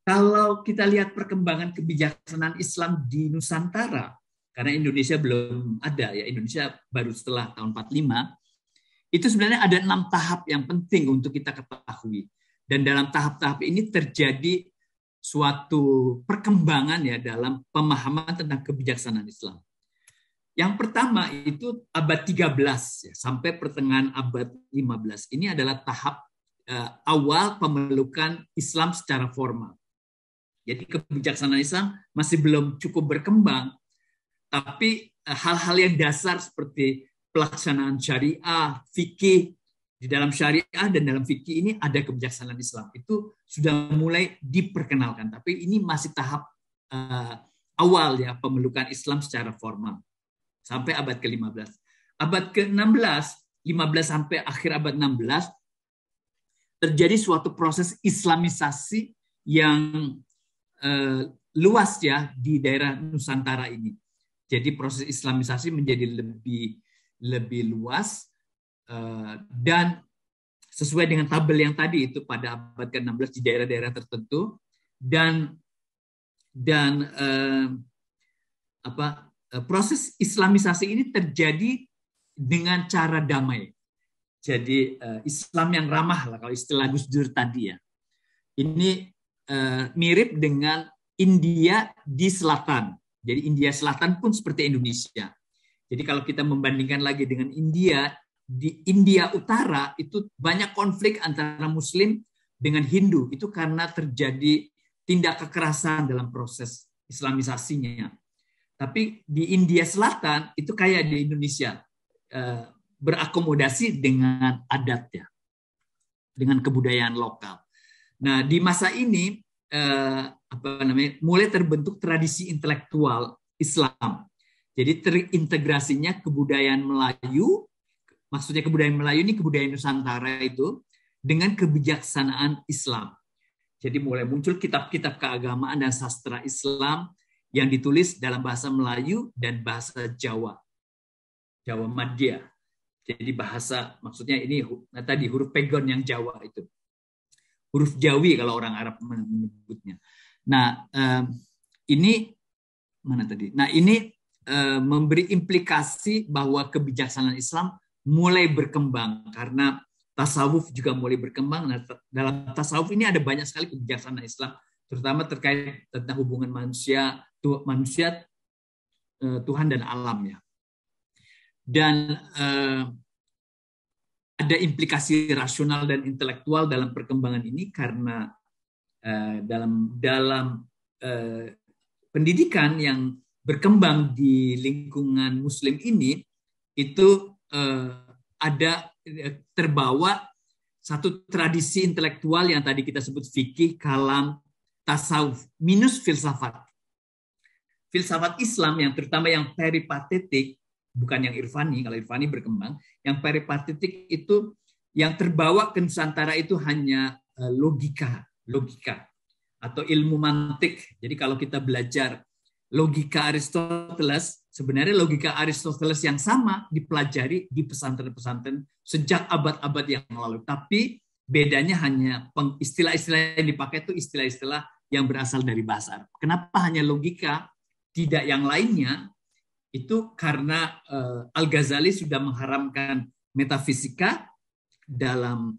Kalau kita lihat perkembangan kebijaksanaan Islam di Nusantara, karena Indonesia belum ada, ya Indonesia baru setelah tahun 45, itu sebenarnya ada 6 tahap yang penting untuk kita ketahui. Dan dalam tahap-tahap ini terjadi suatu perkembangan ya dalam pemahaman tentang kebijaksanaan Islam. Yang pertama itu abad 13 ya, sampai pertengahan abad 15. Ini adalah tahap awal pemelukan Islam secara formal. Jadi kebijaksanaan Islam masih belum cukup berkembang, tapi hal-hal yang dasar seperti pelaksanaan syariah, fikih, di dalam syariah dan dalam fikih ini ada kebijaksanaan Islam. Itu sudah mulai diperkenalkan, tapi ini masih tahap awal ya pemelukan Islam secara formal. Sampai abad ke-15. Abad ke-16, 15 sampai akhir abad 16, terjadi suatu proses Islamisasi yang luas ya di daerah Nusantara ini. Jadi proses Islamisasi menjadi lebih luas dan sesuai dengan tabel yang tadi itu pada abad ke-16 di daerah-daerah tertentu dan proses Islamisasi ini terjadi dengan cara damai. Jadi Islam yang ramah lah kalau istilah Gus Dur tadi ya. Ini mirip dengan India di selatan. Jadi India selatan pun seperti Indonesia. Jadi kalau kita membandingkan lagi dengan India, di India Utara itu banyak konflik antara Muslim dengan Hindu. Itu karena terjadi tindak kekerasan dalam proses Islamisasinya. Tapi di India Selatan itu kayak di Indonesia, berakomodasi dengan adatnya, dengan kebudayaan lokal. Nah, di masa ini mulai terbentuk tradisi intelektual Islam. Jadi terintegrasinya kebudayaan Melayu, maksudnya kebudayaan Melayu ini kebudayaan Nusantara itu dengan kebijaksanaan Islam. Jadi mulai muncul kitab-kitab keagamaan dan sastra Islam yang ditulis dalam bahasa Melayu dan bahasa Jawa, Jawa Madya. Jadi bahasa, maksudnya ini tadi huruf pegon yang Jawa itu. Huruf Jawi kalau orang Arab menyebutnya. Nah, ini mana tadi? Nah, ini memberi implikasi bahwa kebijaksanaan Islam mulai berkembang karena tasawuf juga mulai berkembang. Nah, dalam tasawuf ini ada banyak sekali kebijaksanaan Islam, terutama terkait tentang hubungan manusia, Tuhan dan alam ya. Dan ada implikasi rasional dan intelektual dalam perkembangan ini karena dalam pendidikan yang berkembang di lingkungan Muslim ini itu ada terbawa satu tradisi intelektual yang tadi kita sebut fikih, kalam, tasawuf minus filsafat. Filsafat Islam yang terutama yang peripatetik, bukan yang irfani, kalau irfani berkembang, yang peripatetik itu yang terbawa ke Nusantara itu hanya logika atau ilmu mantik. Jadi kalau kita belajar logika Aristoteles, sebenarnya logika Aristoteles yang sama dipelajari di pesantren-pesantren sejak abad-abad yang lalu. Tapi bedanya hanya istilah-istilah yang dipakai itu istilah-istilah yang berasal dari bahasa Arab. Kenapa hanya logika, tidak yang lainnya? Itu karena Al-Ghazali sudah mengharamkan metafisika dalam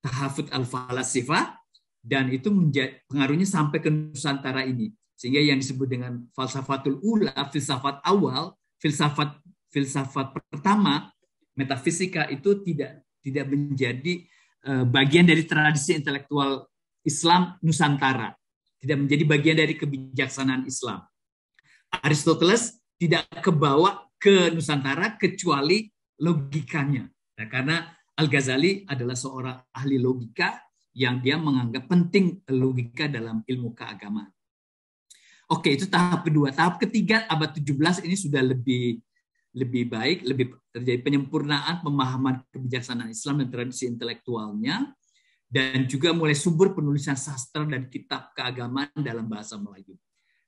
Tahafut al-Falasifah, dan itu pengaruhnya sampai ke Nusantara ini. Sehingga yang disebut dengan falsafatul ula, filsafat awal, filsafat pertama, metafisika itu tidak menjadi bagian dari tradisi intelektual Islam Nusantara. Tidak menjadi bagian dari kebijaksanaan Islam. Aristoteles tidak kebawa ke Nusantara kecuali logikanya. Nah, karena Al-Ghazali adalah seorang ahli logika yang dia menganggap penting logika dalam ilmu keagamaan. Oke, itu tahap kedua. Tahap ketiga, abad 17 ini sudah lebih baik, lebih terjadi penyempurnaan pemahaman kebijaksanaan Islam dan tradisi intelektualnya. dan juga mulai sumber penulisan sastra dan kitab keagamaan dalam bahasa Melayu.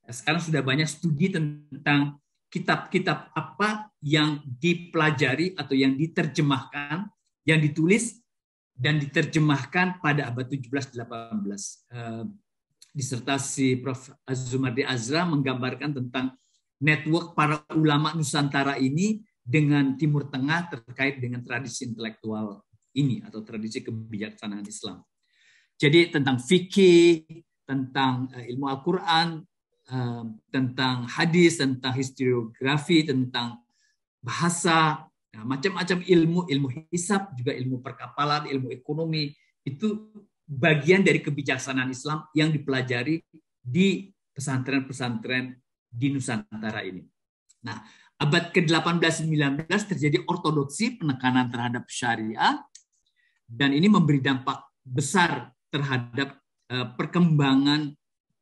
Sekarang sudah banyak studi tentang kitab-kitab apa yang dipelajari atau yang diterjemahkan, yang ditulis dan diterjemahkan pada abad 17-18. Disertasi Prof. Azumardi Azra menggambarkan tentang network para ulama Nusantara ini dengan Timur Tengah terkait dengan tradisi intelektual ini atau tradisi kebijaksanaan Islam. Jadi tentang fikih, tentang ilmu Al-Quran, tentang hadis, tentang historiografi, tentang bahasa, macam-macam ilmu, ilmu hisab, juga ilmu perkapalan, ilmu ekonomi, itu bagian dari kebijaksanaan Islam yang dipelajari di pesantren-pesantren di Nusantara ini. Nah, abad ke-18-19 terjadi ortodoksi, penekanan terhadap syariah, dan ini memberi dampak besar terhadap perkembangan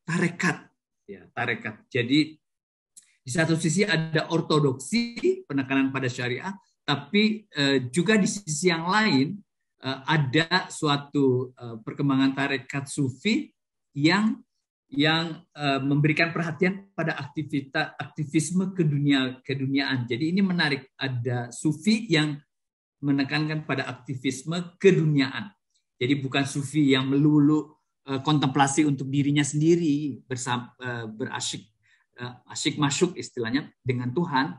tarekat. Ya, tarekat. Jadi di satu sisi ada ortodoksi, penekanan pada syariah, tapi juga di sisi yang lain ada suatu perkembangan tarekat sufi yang memberikan perhatian pada aktivisme keduniaan. Jadi ini menarik, ada sufi yang menekankan pada aktivisme keduniaan. Jadi bukan sufi yang melulu kontemplasi untuk dirinya sendiri, asyik masyuk istilahnya dengan Tuhan,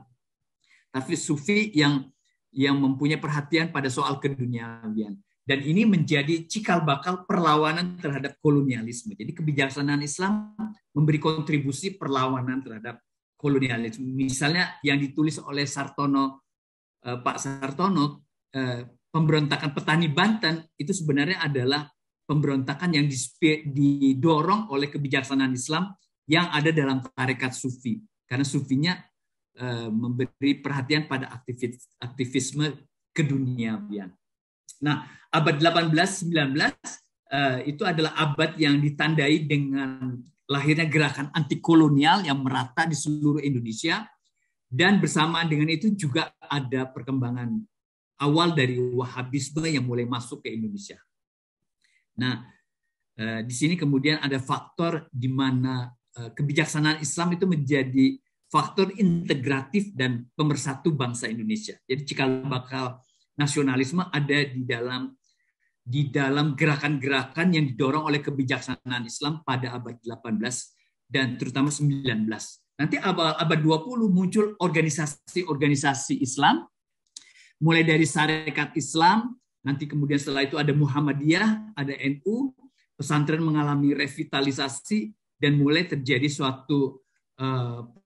tapi sufi yang mempunyai perhatian pada soal keduniawian. Dan ini menjadi cikal bakal perlawanan terhadap kolonialisme. Jadi kebijaksanaan Islam memberi kontribusi perlawanan terhadap kolonialisme. Misalnya yang ditulis oleh Sartono, Pak Sartono, pemberontakan petani Banten itu sebenarnya adalah pemberontakan yang didorong oleh kebijaksanaan Islam yang ada dalam tarekat sufi. Karena sufinya memberi perhatian pada aktivisme keduniawian. Nah, abad 18-19 itu adalah abad yang ditandai dengan lahirnya gerakan anti kolonial yang merata di seluruh Indonesia, dan bersamaan dengan itu juga ada perkembangan awal dari Wahabisme yang mulai masuk ke Indonesia. Nah, di sini kemudian ada faktor di mana kebijaksanaan Islam itu menjadi faktor integratif dan pemersatu bangsa Indonesia. Jadi cikal bakal nasionalisme ada di dalam gerakan-gerakan yang didorong oleh kebijaksanaan Islam pada abad 18 dan terutama 19. Nanti abad 20 muncul organisasi-organisasi Islam, mulai dari Sarekat Islam, nanti kemudian setelah itu ada Muhammadiyah, ada NU, pesantren mengalami revitalisasi, dan mulai terjadi suatu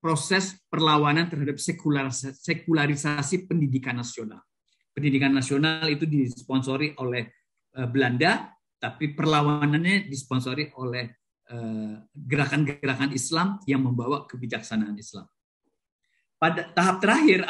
proses perlawanan terhadap sekularisasi pendidikan nasional. Pendidikan nasional itu disponsori oleh Belanda, tapi perlawanannya disponsori oleh gerakan-gerakan Islam yang membawa kebijaksanaan Islam. Pada tahap terakhir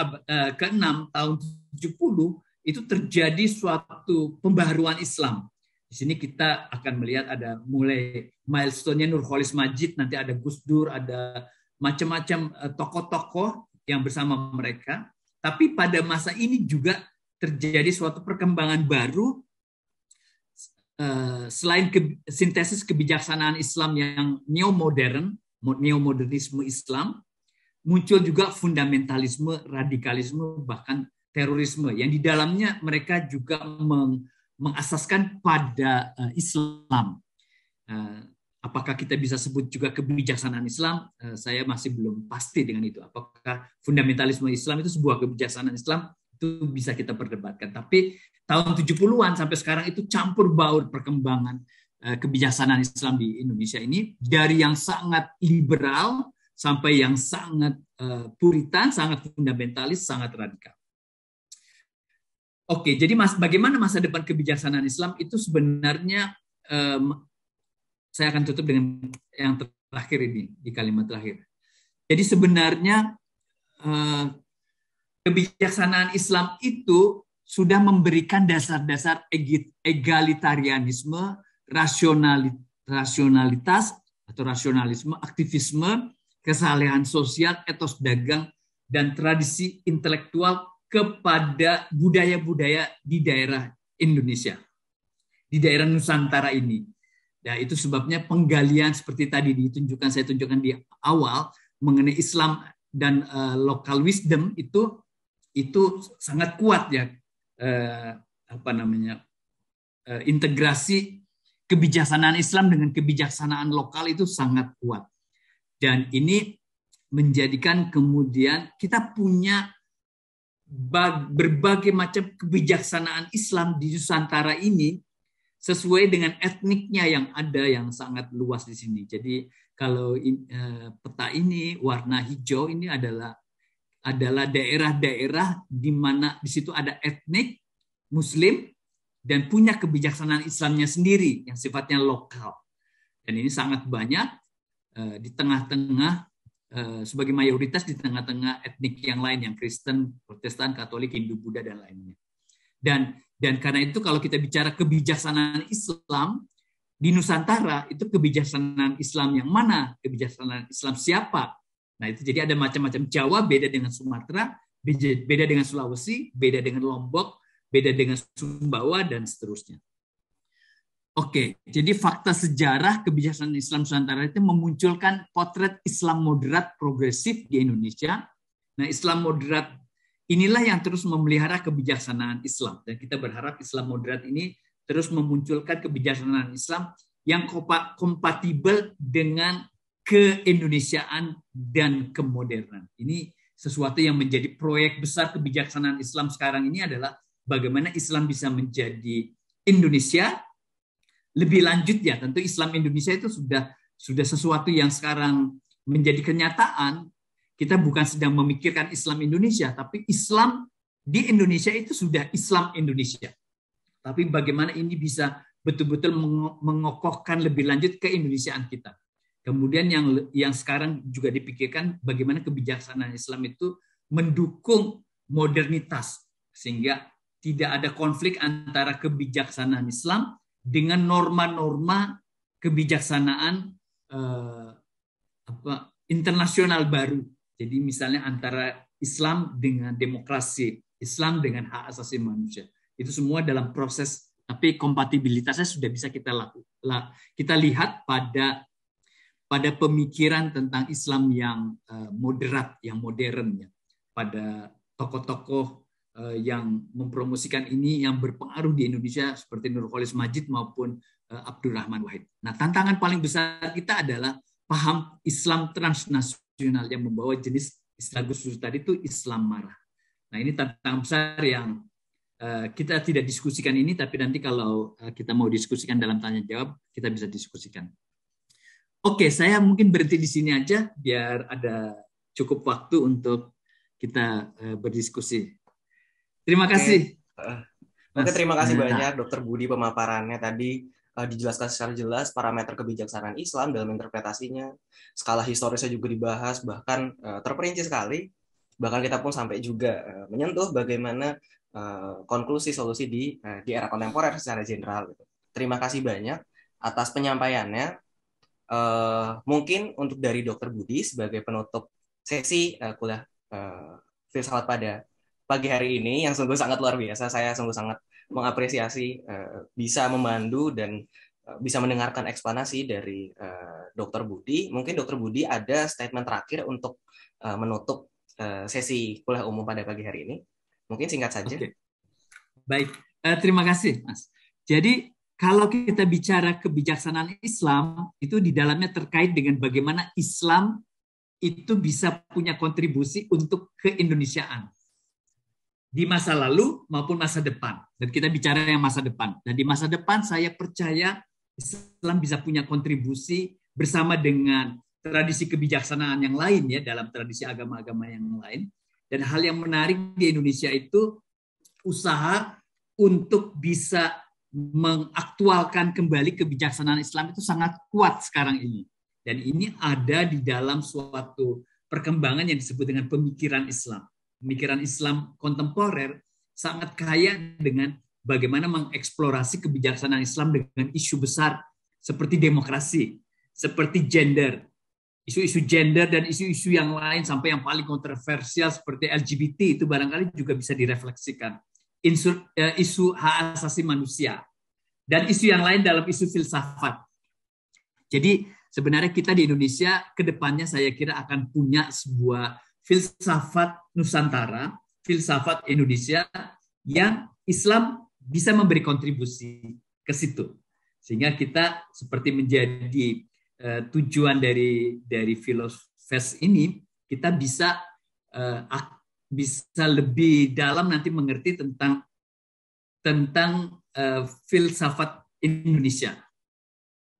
ke-6 tahun 70 itu terjadi suatu pembaharuan Islam. Di sini kita akan melihat ada mulai milestone-nya Nurholis Majid, nanti ada Gus Dur, ada macam-macam tokoh-tokoh yang bersama mereka. Tapi pada masa ini juga terjadi suatu perkembangan baru, selain sintesis kebijaksanaan Islam yang neomodernisme Islam, muncul juga fundamentalisme, radikalisme, bahkan terorisme yang di dalamnya mereka juga mengasaskan pada Islam. Apakah kita bisa sebut juga kebijaksanaan Islam? Saya masih belum pasti dengan itu. Apakah fundamentalisme Islam itu sebuah kebijaksanaan Islam? Itu bisa kita perdebatkan. Tapi tahun 70-an sampai sekarang itu campur baur perkembangan kebijaksanaan Islam di Indonesia ini, dari yang sangat liberal sampai yang sangat puritan, sangat fundamentalis, sangat radikal. Oke, jadi bagaimana masa depan kebijaksanaan Islam itu sebenarnya, saya akan tutup dengan yang terakhir ini, di kalimat terakhir. Jadi sebenarnya kebijaksanaan Islam itu sudah memberikan dasar-dasar egalitarianisme, rasionalitas atau rasionalisme, aktivisme, kesalehan sosial, etos dagang, dan tradisi intelektual kepada budaya-budaya di daerah Indonesia. di daerah Nusantara ini. Nah, itu sebabnya penggalian seperti tadi saya tunjukkan di awal mengenai Islam dan local wisdom itu sangat kuat ya, integrasi kebijaksanaan Islam dengan kebijaksanaan lokal itu sangat kuat. Dan ini menjadikan kemudian kita punya berbagai macam kebijaksanaan Islam di Nusantara ini sesuai dengan etniknya yang ada yang sangat luas di sini. Jadi kalau peta ini warna hijau ini adalah daerah-daerah di mana di situ ada etnik Muslim dan punya kebijaksanaan Islamnya sendiri yang sifatnya lokal. Dan ini sangat banyak di tengah-tengah sebagai mayoritas di tengah-tengah etnik yang lain yang Kristen, Protestan, Katolik, Hindu, Buddha dan lainnya. Dan karena itu kalau kita bicara kebijaksanaan Islam di Nusantara, itu kebijaksanaan Islam yang mana? Kebijaksanaan Islam siapa? Nah itu jadi ada macam-macam. Jawa beda dengan Sumatera, beda dengan Sulawesi, beda dengan Lombok, beda dengan Sumbawa, dan seterusnya. Oke, jadi fakta sejarah kebijaksanaan Islam Nusantara itu memunculkan potret Islam moderat progresif di Indonesia. Nah Islam moderat inilah yang terus memelihara kebijaksanaan Islam. Dan kita berharap Islam moderat ini terus memunculkan kebijaksanaan Islam yang kompatibel dengan keindonesiaan dan kemodernan. Ini sesuatu yang menjadi proyek besar kebijaksanaan Islam sekarang ini adalah bagaimana Islam bisa menjadi Indonesia. Lebih lanjut ya, tentu Islam Indonesia itu sudah sesuatu yang sekarang menjadi kenyataan. Kita bukan sedang memikirkan Islam Indonesia, tapi Islam di Indonesia itu sudah Islam Indonesia. Tapi bagaimana ini bisa betul-betul mengokohkan lebih lanjut keindonesiaan kita. Kemudian yang sekarang juga dipikirkan bagaimana kebijaksanaan Islam itu mendukung modernitas sehingga tidak ada konflik antara kebijaksanaan Islam dengan norma-norma kebijaksanaan internasional baru. Jadi misalnya antara Islam dengan demokrasi, Islam dengan hak asasi manusia. Itu semua dalam proses, tapi kompatibilitasnya sudah bisa kita lihat pada pemikiran tentang Islam yang moderat, yang modern ya. Pada tokoh-tokoh yang mempromosikan ini yang berpengaruh di Indonesia seperti Nurcholish Madjid maupun Abdurrahman Wahid. Nah, tantangan paling besar kita adalah paham Islam transnasional yang membawa jenis istilah Gus Dur tadi itu Islam marah. Nah, ini tantangan besar yang kita tidak diskusikan ini, tapi nanti kalau kita mau diskusikan dalam tanya jawab, kita bisa diskusikan. Oke, saya mungkin berhenti di sini aja biar ada cukup waktu untuk kita berdiskusi. Terima kasih. Oke, terima kasih banyak Dr. Budi pemaparannya tadi. Dijelaskan secara jelas parameter kebijaksanaan Islam dalam interpretasinya, skala historisnya juga dibahas, bahkan terperinci sekali. Bahkan kita pun sampai juga menyentuh bagaimana konklusi solusi di era kontemporer secara general. Terima kasih banyak atas penyampaiannya. Mungkin untuk dari Dr. Budi sebagai penutup sesi kuliah filsafat pada pagi hari ini yang sungguh sangat luar biasa. Saya sungguh sangat mengapresiasi bisa memandu dan bisa mendengarkan eksplanasi dari Dr. Budi. Mungkin Dr. Budi ada statement terakhir untuk menutup sesi kuliah umum pada pagi hari ini. Mungkin singkat saja. Oke. Baik, terima kasih Mas. Jadi kalau kita bicara kebijaksanaan Islam, itu di dalamnya terkait dengan bagaimana Islam itu bisa punya kontribusi untuk keindonesiaan di masa lalu maupun masa depan. Dan kita bicara yang masa depan. Dan di masa depan saya percaya Islam bisa punya kontribusi bersama dengan tradisi kebijaksanaan yang lain ya dalam tradisi agama-agama yang lain. Dan hal yang menarik di Indonesia itu usaha untuk bisa mengaktualkan kembali kebijaksanaan Islam itu sangat kuat sekarang ini. Dan ini ada di dalam suatu perkembangan yang disebut dengan pemikiran Islam. Pemikiran Islam kontemporer sangat kaya dengan bagaimana mengeksplorasi kebijaksanaan Islam dengan isu besar seperti demokrasi, seperti gender, isu-isu gender dan isu-isu yang lain sampai yang paling kontroversial seperti LGBT itu barangkali juga bisa direfleksikan. Isu hak asasi manusia. dan isu yang lain dalam isu filsafat. Jadi sebenarnya kita di Indonesia ke depannya saya kira akan punya sebuah filsafat Nusantara, filsafat Indonesia yang Islam bisa memberi kontribusi ke situ. Sehingga kita seperti menjadi tujuan dari Filofest ini, kita bisa lebih dalam nanti mengerti tentang filsafat Indonesia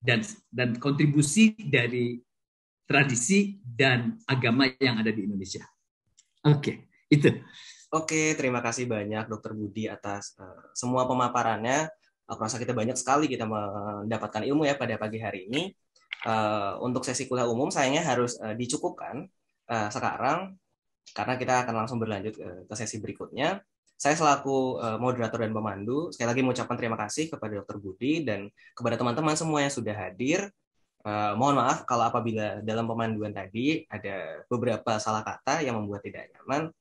dan kontribusi dari tradisi dan agama yang ada di Indonesia. Oke, itu. Oke, terima kasih banyak Dokter Budi atas semua pemaparannya. Aku rasa kita banyak sekali kita mendapatkan ilmu ya pada pagi hari ini. Untuk sesi kuliah umum sayangnya harus dicukupkan sekarang karena kita akan langsung berlanjut ke sesi berikutnya. Saya selaku moderator dan pemandu sekali lagi mengucapkan terima kasih kepada Dokter Budi dan kepada teman-teman semua yang sudah hadir. Mohon maaf kalau apabila dalam pemanduan tadi ada beberapa salah kata yang membuat tidak nyaman.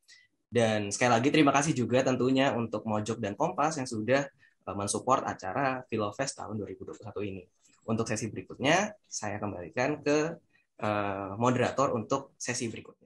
Dan sekali lagi terima kasih juga tentunya untuk Mojok dan Kompas yang sudah mensupport acara Filofest tahun 2021 ini. Untuk sesi berikutnya, saya kembalikan ke moderator untuk sesi berikutnya.